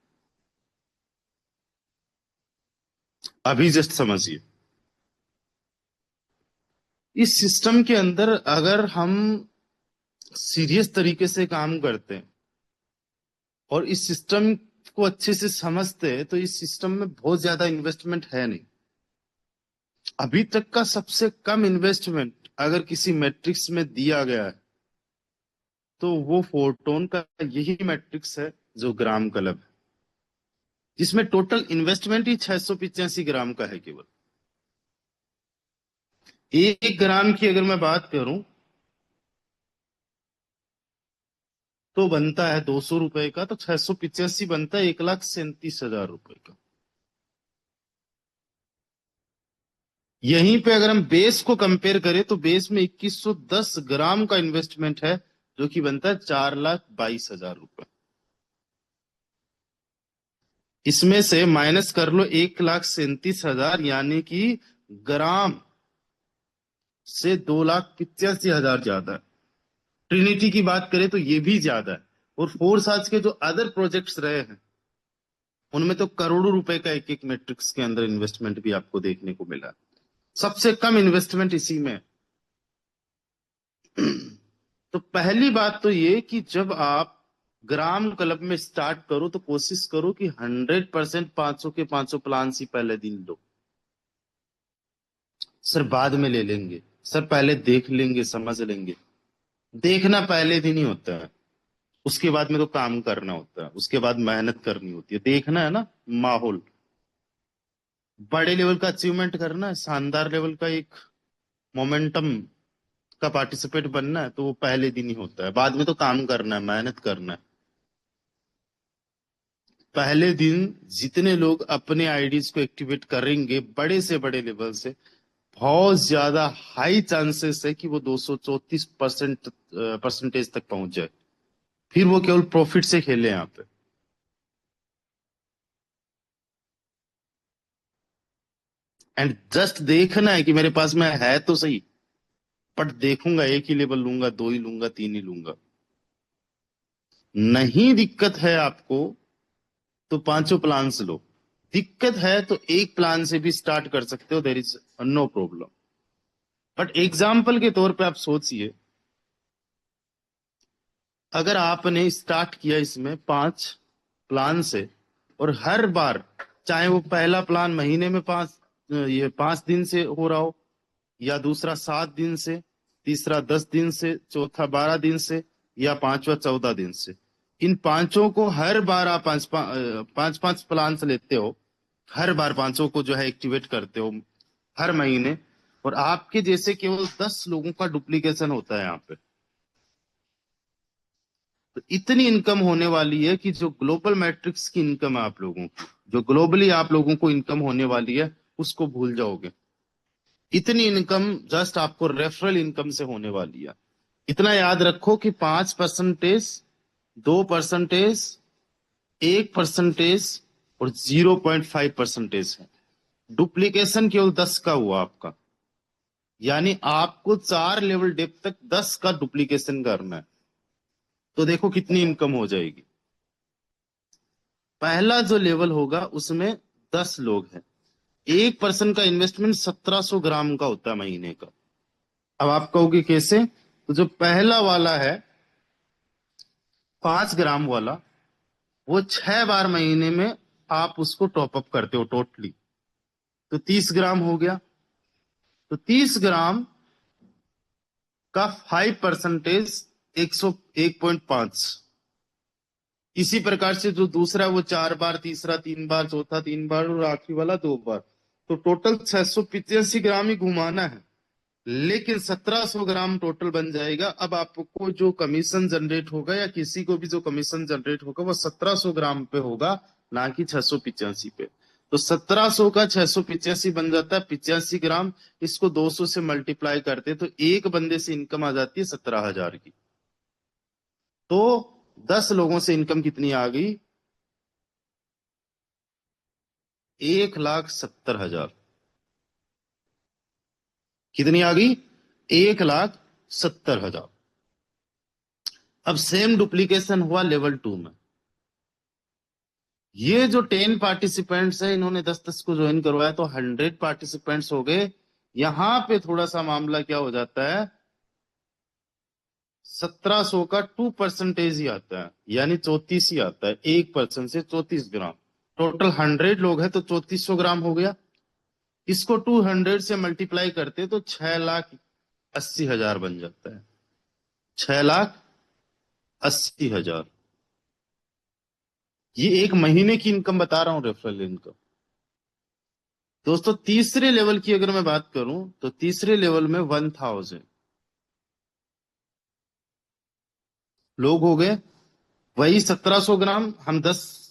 अभी जस्ट समझिए इस सिस्टम के अंदर अगर हम सीरियस तरीके से काम करते हैं और इस सिस्टम को अच्छे से समझते हैं तो इस सिस्टम में बहुत ज्यादा इन्वेस्टमेंट है नहीं। अभी तक का सबसे कम इन्वेस्टमेंट अगर किसी मैट्रिक्स में दिया गया है तो वो फोरटोन का यही मैट्रिक्स है जो ग्राम क्लब है, जिसमें टोटल इन्वेस्टमेंट ही 685 ग्राम का है केवल। 1 ग्राम की अगर मैं बात करूं तो बनता है 200 रुपए का, तो 685 बनता है 1,37,000 रुपए का। यहीं पे अगर हम बेस को कंपेयर करें तो बेस में 2110 ग्राम का इन्वेस्टमेंट है, जो कि बनता है 4,22,000 रुपए। इसमें से माइनस कर लो 1,37,000, यानी कि ग्राम से 2,85,000 ज्यादा है। ट्रिनिटी की बात करें तो ये भी ज्यादा है। और फोर्स आज के जो अदर प्रोजेक्ट्स रहे हैं उनमें तो करोड़ों रुपए का एक एक मैट्रिक्स के अंदर इन्वेस्टमेंट भी आपको देखने को मिला। सबसे कम इन्वेस्टमेंट इसी में है। तो पहली बात तो ये कि जब आप ग्राम क्लब में स्टार्ट करो तो कोशिश करो कि 100% 500 के 500 प्लान ही पहले दिन लो। सर बाद में ले लेंगे, सर पहले देख लेंगे समझ लेंगे। देखना पहले दिन ही होता है, उसके बाद में तो काम करना होता है, उसके बाद मेहनत करनी होती है। देखना है ना माहौल, बड़े लेवल का अचीवमेंट करना है, शानदार लेवल का एक मोमेंटम का पार्टिसिपेट बनना है, तो वो पहले दिन ही होता है। बाद में तो काम करना है, मेहनत करना है। पहले दिन जितने लोग अपने आईडीज को एक्टिवेट करेंगे बड़े से बड़े लेवल से, बहुत ज्यादा हाई चांसेस है कि वो 234% परसेंटेज तक पहुंच जाए। फिर वो केवल प्रॉफिट से खेले यहाँ पे। एंड जस्ट देखना है कि मेरे पास में है तो सही, बट देखूंगा एक ही लेवल लूंगा, दो ही लूंगा, तीन ही लूंगा। नहीं दिक्कत है आपको तो पांचों प्लान्स लो। दिक्कत है तो एक प्लान से भी स्टार्ट कर सकते हो, there is no problem. But example के तौर पे आप सोचिए, अगर आपने स्टार्ट किया इसमें 5 प्लान से, और हर बार चाहे वो पहला प्लान महीने में 5 दिन से हो रहा हो, या दूसरा 7 दिन से, तीसरा 10 दिन से, चौथा 12 दिन से, या पांचवा 14 दिन से, इन पांचों को हर बार आप पांच पांच पांच प्लान से लेते हो, हर बार पांचों को जो है एक्टिवेट करते हो हर महीने, और आपके जैसे केवल 10 लोगों का डुप्लीकेशन होता है यहाँ पे, तो इतनी इनकम होने वाली है कि जो ग्लोबल मैट्रिक्स की इनकम है आप लोगों की, जो ग्लोबली आप लोगों को इनकम होने वाली है, उसको भूल जाओगे। इतनी इनकम जस्ट आपको रेफरल इनकम से होने वाली है। इतना याद रखो कि 5%, 2%, 1% और 0.5% है। डुप्लीकेशन केवल 10 का हुआ आपका, यानी आपको 4 लेवल डेप्थ तक 10 का डुप्लीकेशन करना है। तो देखो कितनी इनकम हो जाएगी। पहला जो लेवल होगा उसमें 10 लोग हैं। 1 पर्सन का इन्वेस्टमेंट 1700 ग्राम का होता है महीने का। अब आप कहोगे कैसे? तो जो पहला वाला है 5 ग्राम वाला, वो 6 बार महीने में आप उसको टॉप अप करते हो टोटली, तो 30 ग्राम हो गया। तो 30 ग्राम का 5%, 101.5। इसी प्रकार से जो दूसरा है वो 4 बार, तीसरा 3 बार, चौथा 3 बार और आखिरी वाला 2 बार। तो टोटल 685 ग्राम ही घुमाना है, लेकिन 1700 ग्राम टोटल बन जाएगा। अब आपको जो कमीशन जनरेट होगा या किसी को भी जो कमीशन जनरेट होगा वो 1700 ग्राम पे होगा, ना कि 685 पे। तो 1700 का 685 बन जाता है 85 ग्राम। इसको 200 से मल्टीप्लाई करते तो एक बंदे से इनकम आ जाती है 17,000 की। तो 10 लोगों से इनकम कितनी आ गई? 1,70,000। कितनी आ गई? 1,70,000। अब सेम डुप्लीकेशन हुआ लेवल 2 में। ये जो 10 पार्टिसिपेंट्स है, इन्होंने 10-10 को ज्वाइन करवाया तो 100 पार्टिसिपेंट्स हो गए। यहां पे थोड़ा सा मामला क्या हो जाता है, 1700 का 2% ही आता है, यानी 34 ही आता है, 1% से 34 ग्राम। टोटल 100 लोग हैं तो 3400 ग्राम हो गया। इसको 200 से मल्टीप्लाई करते तो 6,80,000 बन जाता है, 6,80,000। ये एक महीने की इनकम बता रहा हूं, रेफरल इनकम। दोस्तों तीसरे लेवल की अगर मैं बात करूं तो तीसरे लेवल में 1000 लोग हो गए, वही 1700 ग्राम। हम 10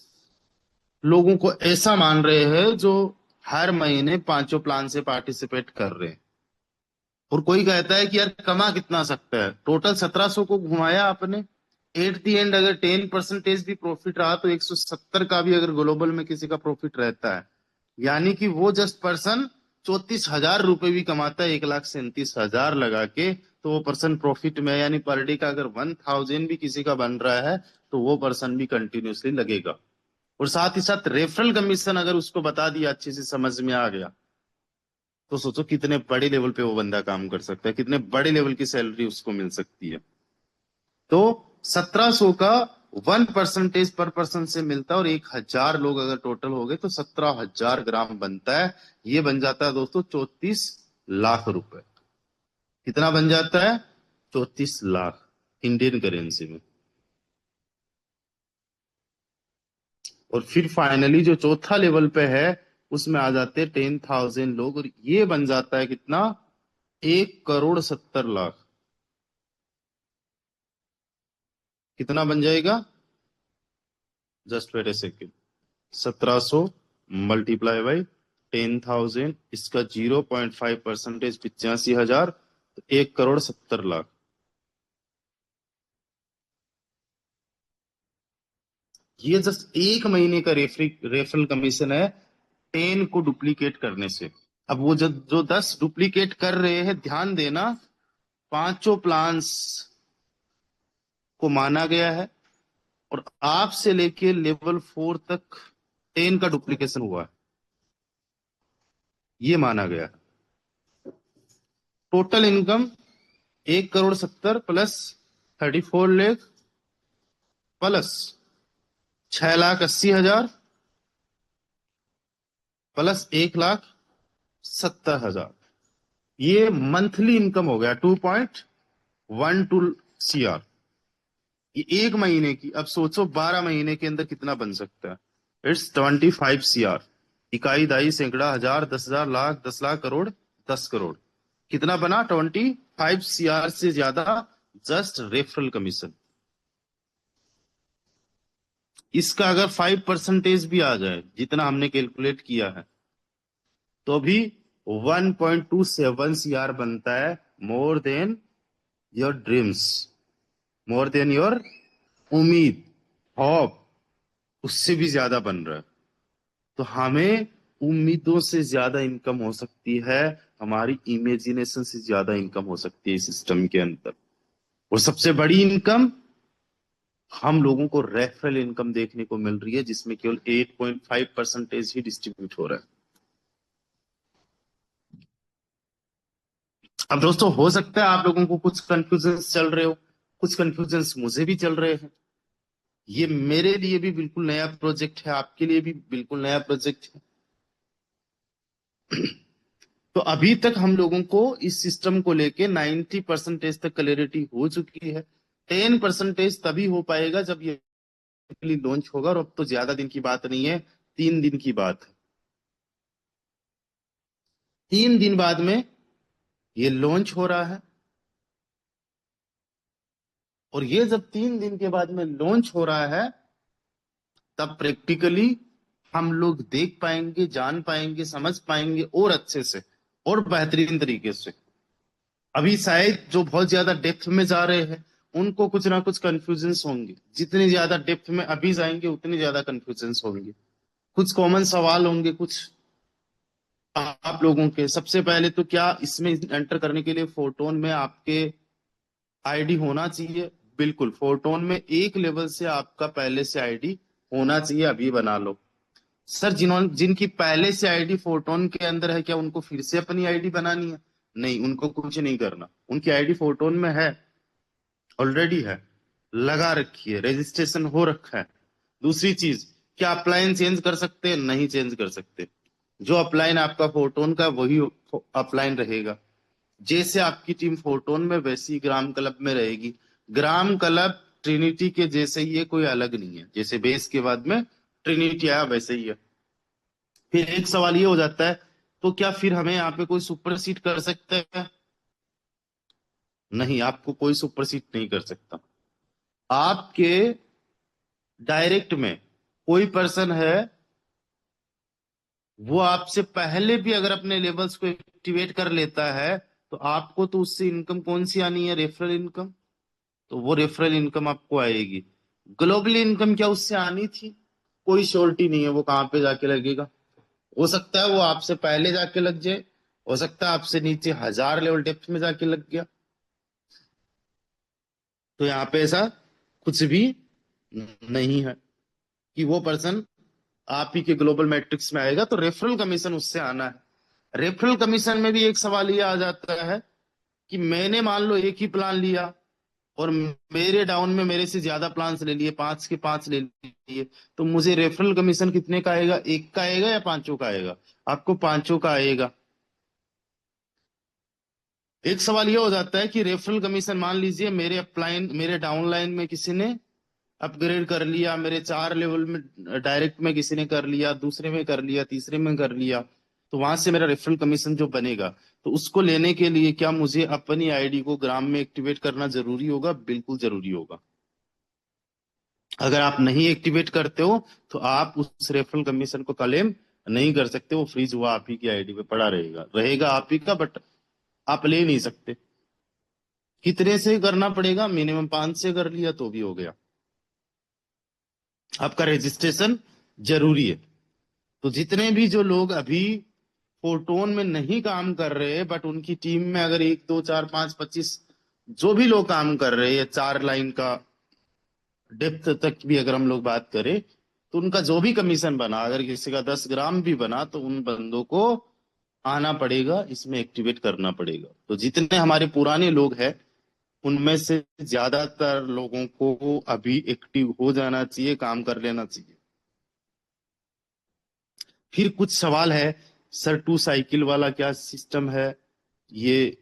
लोगों को ऐसा मान रहे हैं जो हर महीने पांचों प्लान से पार्टिसिपेट कर रहे हैं। और कोई कहता है कि यार कमा कितना सकता है, टोटल 1700 को घुमाया आपने, एट दी एंड अगर 10% भी प्रॉफिट रहा तो 170 का भी अगर ग्लोबल में किसी का प्रॉफिट रहता है, यानी कि वो जस्ट पर्सन 34,000 रुपए भी कमाता है, 1,37,000 लगा के, तो वो पर्सन प्रॉफिट में है। यानी पर डे का अगर 1000 भी किसी का बन रहा है तो वो पर्सन भी कंटिन्यूसली लगेगा। और साथ ही साथ रेफरल कमीशन अगर उसको बता दिया, अच्छे से समझ में आ गया, तो सोचो कितने बड़े लेवल पे वो बंदा काम कर सकता है, कितने बड़े लेवल की सैलरी उसको मिल सकती है। तो 1700 का 1% पर पर्सन से मिलता है, और 1,000 लोग अगर टोटल हो गए तो 17,000 ग्राम बनता है। ये बन जाता है दोस्तों 34 लाख रुपए। कितना बन जाता है? 34 लाख इंडियन करेंसी में। और फिर फाइनली जो चौथा लेवल पे है उसमें आ जाते हैं 10,000 लोग, और ये बन जाता है कितना? 1,70,00,000। कितना बन जाएगा? Just wait a second. 1700 multiply by 10,000, इसका 0.5% 85,000, तो 1,70,00,000। ये जस्ट एक महीने का रेफरल कमीशन है, 10 को डुप्लीकेट करने से। अब वो जो 10 डुप्लीकेट कर रहे हैं, ध्यान देना, पांचों प्लान्स को माना गया है, और आप से लेके लेवल 4 तक 10 का डुप्लीकेशन हुआ है, ये माना गया है। Total income 1,70,00,000 plus 34 lakh plus 6,80,000 plus 1,70,000। ये मंथली इनकम हो गया 2.12 CR। ये एक महीने की। अब सोचो 12 महीने के अंदर कितना बन सकता है। It's 25 CR। इकाई, दाई, सैकड़ा, हजार, 10,000, लाख, 10 लाख, करोड़, 10 करोड़। कितना बना? 25 CR से ज्यादा जस्ट रेफरल कमीशन। इसका अगर 5% भी आ जाए, जितना हमने कैलकुलेट किया है, तो भी 1.27 CR बनता है। More than your dreams, more than your उम्मीद, होप, उससे भी ज्यादा बन रहा है। तो हमें उम्मीदों से ज्यादा इनकम हो सकती है, हमारी इमेजिनेशन से ज्यादा इनकम हो सकती है इस सिस्टम के अंदर। और सबसे बड़ी इनकम हम लोगों को रेफरल इनकम देखने को मिल रही है, जिसमें केवल 8.5% ही डिस्ट्रीब्यूट हो रहा है। अब दोस्तों हो सकता है आप लोगों को कुछ कंफ्यूजन चल रहे हो, कुछ कंफ्यूजन मुझे भी चल रहे हैं। ये मेरे लिए भी बिल्कुल नया प्रोजेक्ट है, आपके लिए भी बिल्कुल नया प्रोजेक्ट है। तो अभी तक हम लोगों को इस सिस्टम को लेके 90% तक क्लैरिटी हो चुकी है। 10% तभी हो पाएगा जब ये लॉन्च होगा, और अब तो ज्यादा दिन की बात नहीं है, 3 दिन की बात है। 3 दिन बाद में ये लॉन्च हो रहा है, और ये जब 3 दिन के बाद में लॉन्च हो रहा है, तब प्रैक्टिकली हम लोग देख पाएंगे, जान पाएंगे, समझ पाएंगे और अच्छे से और बेहतरीन तरीके से। अभी शायद जो बहुत ज्यादा डेप्थ में जा रहे हैं उनको कुछ ना कुछ कंफ्यूजन्स होंगे, जितनी ज्यादा डेप्थ में अभी जाएंगे उतनी ज्यादा कंफ्यूजन्स होंगे। कुछ कॉमन सवाल होंगे कुछ आप लोगों के। सबसे पहले तो क्या इसमें एंटर करने के लिए फोटोन में आपके आईडी होना चाहिए? बिल्कुल, फोटोन में एक लेवल से आपका पहले से आईडी होना चाहिए, अभी बना लो। सर जिनकी पहले से आईडी फोरटोन के अंदर है, क्या उनको फिर से अपनी आईडी बनानी है? नहीं, उनको कुछ नहीं करना, उनकी आईडी फोरटोन में है, ऑलरेडी है, लगा रखी है, रजिस्ट्रेशन हो रखा है। दूसरी चीज, क्या अपलाइन चेंज कर सकते हैं? नहीं चेंज कर सकते। जो अपलाइन आपका फोरटोन का वही अपलाइन रहेगा। जैसे आपकी टीम फोरटोन में वैसी ग्राम क्लब में रहेगी। ग्राम क्लब ट्रिनिटी के जैसे ही है, कोई अलग नहीं है। जैसे बेस के बाद में ट्रिनिटी आया वैसे ही है। फिर एक सवाल ये हो जाता है, तो क्या फिर हमें यहाँ पे कोई सुपरसीड कर सकता है? नहीं, आपको कोई सुपरसीड नहीं कर सकता। आपके डायरेक्ट में कोई पर्सन है, वो आपसे पहले भी अगर अपने लेवल्स को एक्टिवेट कर लेता है, तो आपको तो उससे इनकम कौन सी आनी है? Referral income. तो वो रेफरल इनकम आपको आएगी। ग्लोबल इनकम क्या उससे आनी थी? कोई श्योरिटी नहीं है वो कहाँ पे जाके लगेगा। हो सकता है वो आपसे पहले जाके लग जाए, हो सकता है आपसे नीचे 1000 लेवल डेप्थ में जाके लग गया। तो यहाँ पे ऐसा कुछ भी नहीं है कि वो पर्सन आप ही के ग्लोबल मैट्रिक्स में आएगा। तो रेफरल कमीशन उससे आना है। रेफरल कमीशन में भी एक सवाल ये आ जाता है कि मैंने मान लो एक ही प्लान लिया, और मेरे डाउन में मेरे से ज्यादा प्लान्स ले लिए, 5 के 5 ले लिए, तो मुझे रेफरल कमीशन कितने का आएगा? एक का आएगा या पांचों का आएगा? आपको पांचों का आएगा। एक सवाल ये हो जाता है कि रेफरल कमीशन, मान लीजिए मेरे अपलाइन, मेरे डाउनलाइन में किसी ने अपग्रेड कर लिया, मेरे 4 लेवल में डायरेक्ट में किसी ने कर लिया, दूसरे में कर लिया, तीसरे में कर लिया, तो वहां से मेरा रेफरल कमीशन जो बनेगा, तो उसको लेने के लिए क्या मुझे अपनी आईडी को ग्राम में एक्टिवेट करना जरूरी होगा? बिल्कुल जरूरी होगा। अगर आप नहीं एक्टिवेट करते हो तो आप उस रेफरल कमीशन को क्लेम नहीं कर सकते। वो फ्रीज हुआ आप ही की आईडी पे पड़ा रहेगा, रहेगा आप ही का, बट आप ले नहीं सकते। कितने से करना पड़ेगा? मिनिमम 5 से कर लिया तो भी हो गया। आपका रजिस्ट्रेशन जरूरी है। तो जितने भी जो लोग अभी फोरटोन में नहीं काम कर रहे, बट उनकी टीम में अगर 1 2 4 5 25 जो भी लोग काम कर रहे हैं, 4 लाइन का डेप्थ तक भी अगर हम लोग बात करें, तो उनका जो भी कमीशन बना, अगर किसी का 10 ग्राम भी बना, तो उन बंदों को आना पड़ेगा, इसमें एक्टिवेट करना पड़ेगा। तो जितने हमारे पुराने लोग हैं, उनमें से ज्यादातर लोगों को अभी एक्टिव हो जाना चाहिए, काम कर लेना चाहिए। फिर कुछ सवाल है, सर 2 साइकिल वाला क्या सिस्टम है? ये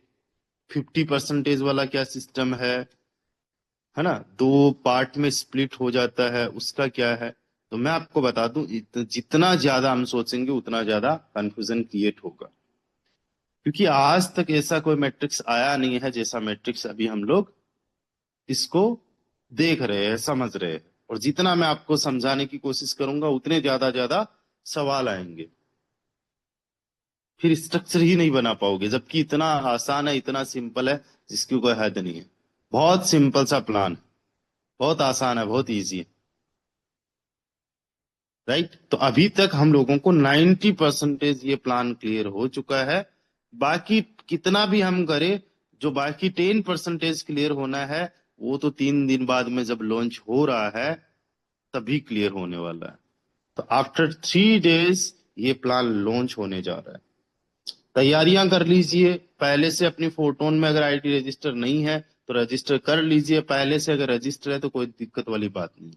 50% वाला क्या सिस्टम है ना? 2 पार्ट में स्प्लिट हो जाता है, उसका क्या है? तो मैं आपको बता दूं, जितना ज्यादा हम सोचेंगे उतना ज्यादा कंफ्यूजन क्रिएट होगा। क्योंकि आज तक ऐसा कोई मैट्रिक्स आया नहीं है जैसा मैट्रिक्स अभी हम लोग इसको देख रहे हैं, समझ रहे हैं। और जितना मैं आपको समझाने की कोशिश करूंगा, उतने ज्यादा ज्यादा सवाल आएंगे। फिर स्ट्रक्चर ही नहीं बना पाओगे, जबकि इतना आसान है, इतना सिंपल है, जिसकी कोई हद नहीं है। बहुत सिंपल सा प्लान है, बहुत आसान है, बहुत इजी है। राइट? तो अभी तक हम लोगों को 90% ये प्लान क्लियर हो चुका है। बाकी कितना भी हम करें, जो बाकी 10% क्लियर होना है, वो तो 3 दिन बाद में जब लॉन्च हो रहा है तभी क्लियर होने वाला है। तो आफ्टर 3 डेज ये प्लान लॉन्च होने जा रहा है। तैयारियां कर लीजिए पहले से। अपनी फोरटोन में अगर आईडी रजिस्टर नहीं है तो रजिस्टर कर लीजिए पहले से। अगर रजिस्टर है तो कोई दिक्कत वाली बात नहीं।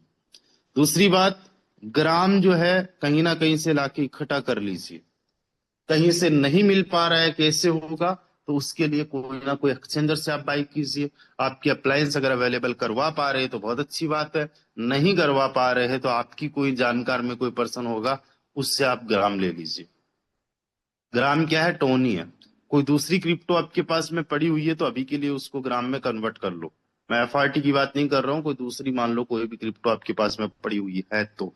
दूसरी बात, ग्राम जो है कहीं ना कहीं से लाके इकट्ठा कर लीजिए। कहीं से नहीं मिल पा रहा है, कैसे होगा? तो उसके लिए कोई ना कोई एक्सचेंजर से आप बाई कीजिए। आपकी अप्लायंस अगर अवेलेबल करवा पा रहे हैं तो बहुत अच्छी बात है। नहीं करवा पा रहे हैं तो आपकी कोई जानकार में कोई पर्सन होगा, उससे आप ग्राम ले लीजिए। ग्राम क्या है? टोनी है। कोई दूसरी क्रिप्टो आपके पास में पड़ी हुई है तो अभी के लिए उसको ग्राम में कन्वर्ट कर लो। मैं एफआरटी की बात नहीं कर रहा हूँ, कोई दूसरी मान लो कोई भी क्रिप्टो आपके पास में पड़ी हुई है तो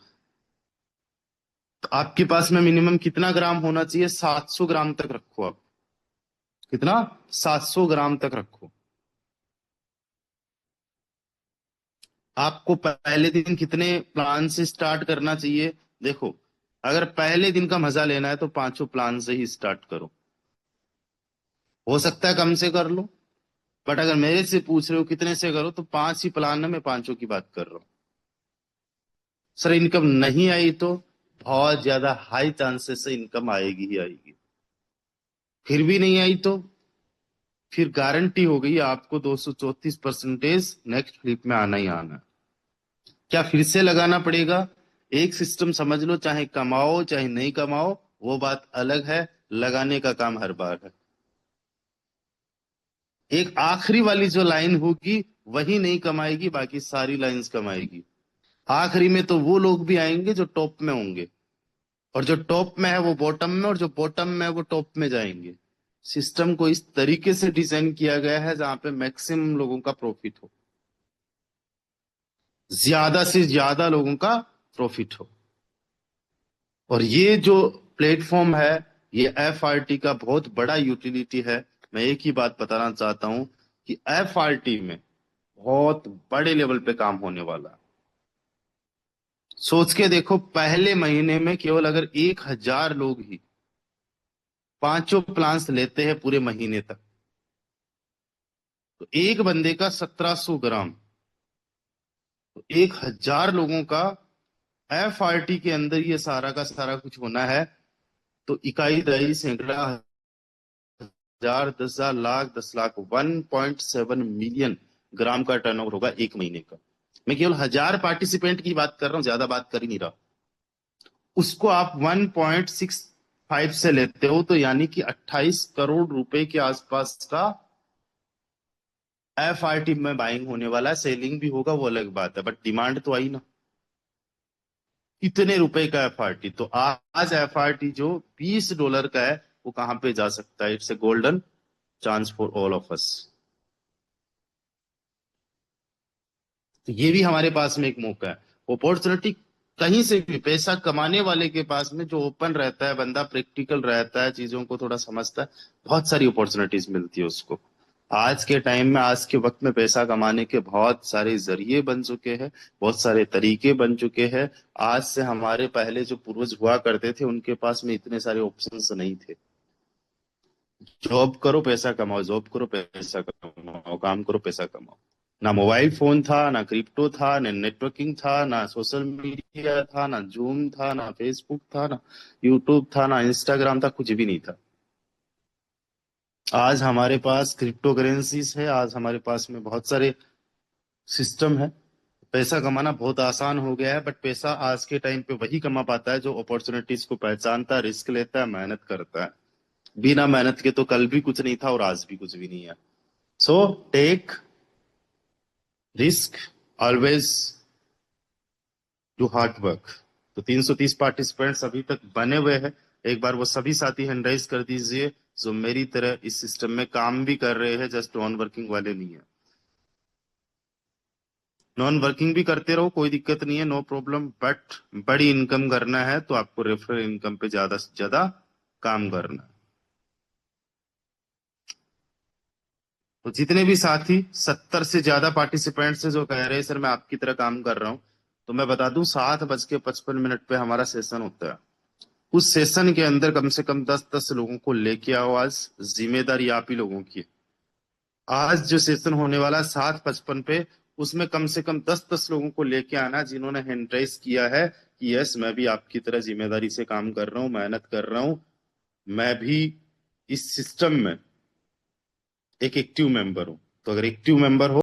आपके पास में मिनिमम कितना ग्राम होना चाहिए? 700 ग्राम तक रखो आप। कितना? 700 ग्राम तक रखो। आपको पहले दिन कितने प्लान से स्टार्ट करना चाहिए? देखो, अगर पहले दिन का मजा लेना है तो पांचों प्लान से ही स्टार्ट करो। हो सकता है कम से कर लो, बट अगर मेरे से पूछ रहे हो कितने से करो, तो 5 ही प्लान है, मैं पांचों की बात कर रहा हूँ। सर इनकम नहीं आई तो बहुत ज्यादा हाई चांसेस से इनकम आएगी ही आएगी। फिर भी नहीं आई तो फिर गारंटी हो गई आपको 234% नेक्स्ट फ्लिप में आना ही आना है। क्या फिर से लगाना पड़ेगा? एक सिस्टम समझ लो, चाहे कमाओ चाहे नहीं कमाओ, वो बात अलग है, लगाने का काम हर बार है। एक आखिरी वाली जो लाइन होगी वही नहीं कमाएगी, बाकी सारी लाइंस कमाएगी। आखिरी में तो वो लोग भी आएंगे जो टॉप में होंगे, और जो टॉप में है वो बॉटम में, और जो बॉटम में है वो टॉप में जाएंगे। सिस्टम को इस तरीके से डिजाइन किया गया है जहां पे मैक्सिमम लोगों का प्रॉफिट हो, ज्यादा से ज्यादा लोगों का प्रॉफिट हो। और ये जो प्लेटफॉर्म है, ये एफआरटी का बहुत बड़ा यूटिलिटी है। मैं एक ही बात बताना चाहता हूं कि एफआरटी में बहुत बड़े लेवल पे काम होने वाला है। सोच के देखो, पहले महीने में केवल अगर 1,000 लोग ही पांचों प्लान्स लेते हैं पूरे महीने तक, तो एक बंदे का 1,700 ग्राम, तो 1,000 लोगों का एफआरटी के अंदर ये सारा का सारा कुछ होना है। तो इकाई, दही, सैकड़ा, हजार, 10,000, लाख, 10 लाख, 1.7 मिलियन ग्राम का टर्नओवर होगा एक महीने का। मैं केवल 1,000 पार्टिसिपेंट की बात कर रहा हूं, ज्यादा बात कर ही नहीं रहा। उसको आप 1.65 से लेते हो, तो यानी कि 28 करोड़ रुपए के आसपास का एफआरटी में बाइंग होने वाला है। सेलिंग भी होगा वो अलग बात है, बट डिमांड तो आई ना। इतने रुपए का एफआरटी, तो आज एफआरटी जो $20 का है, वो कहां पे जा सकता है? It's a golden chance for all of us. तो ये भी हमारे पास में एक मौका है, अपॉर्चुनिटी। कहीं से भी पैसा कमाने वाले के पास में, जो ओपन रहता है, बंदा प्रैक्टिकल रहता है, चीजों को थोड़ा समझता है, बहुत सारी अपॉर्चुनिटीज मिलती है उसको। आज के टाइम में, आज के वक्त में पैसा कमाने के बहुत सारे जरिए बन चुके हैं, बहुत सारे तरीके बन चुके हैं। आज से हमारे पहले जो पूर्वज हुआ करते थे, उनके पास में इतने सारे ऑप्शंस नहीं थे। जॉब करो पैसा कमाओ, जॉब करो पैसा कमाओ, काम करो पैसा कमाओ। ना मोबाइल फोन था, ना क्रिप्टो था, ना नेटवर्किंग था, ना सोशल मीडिया था, ना जूम था, ना फेसबुक था, ना यूट्यूब था, ना इंस्टाग्राम था, कुछ भी नहीं था। आज हमारे पास क्रिप्टो करेंसीज है, आज हमारे पास में बहुत सारे सिस्टम है। पैसा कमाना बहुत आसान हो गया है, बट पैसा आज के टाइम पे वही कमा पाता है जो अपॉर्चुनिटीज को पहचानता है, रिस्क लेता है, मेहनत करता है। बिना मेहनत के तो कल भी कुछ नहीं था और आज भी कुछ भी नहीं है। So take risk, always do hard work. तो 330 पार्टिसिपेंट्स अभी तक बने हुए हैं। एक बार वो सभी साथी हैंड राइज कर दीजिए जो मेरी तरह इस सिस्टम में काम भी कर रहे हैं, जस्ट नॉन वर्किंग वाले नहीं है। नॉन वर्किंग भी करते रहो, कोई दिक्कत नहीं है, नो प्रॉब्लम। बट बड़ी इनकम करना है तो आपको रेफरल इनकम पे ज्यादा से ज्यादा काम करना है। तो जितने भी साथी 70 से ज्यादा पार्टिसिपेंट्स है जो कह रहे हैं सर मैं आपकी तरह काम कर रहा हूं, तो मैं बता दूं 7:55 पे हमारा सेशन होता है। उस सेशन के अंदर कम से कम 10-10 लोगों को लेके आओ। आज जिम्मेदारी आप ही लोगों की है। आज जो सेशन होने वाला है 7:55 पे, उसमें कम से कम 10-10 लोगों को लेके आना जिन्होंने हैंड राइज किया है कि यस मैं भी आपकी तरह जिम्मेदारी से काम कर रहा हूँ, मेहनत कर रहा हूँ, मैं भी इस सिस्टम में एक एक्टिव मेंबर हूँ। तो अगर एक्टिव मेंबर हो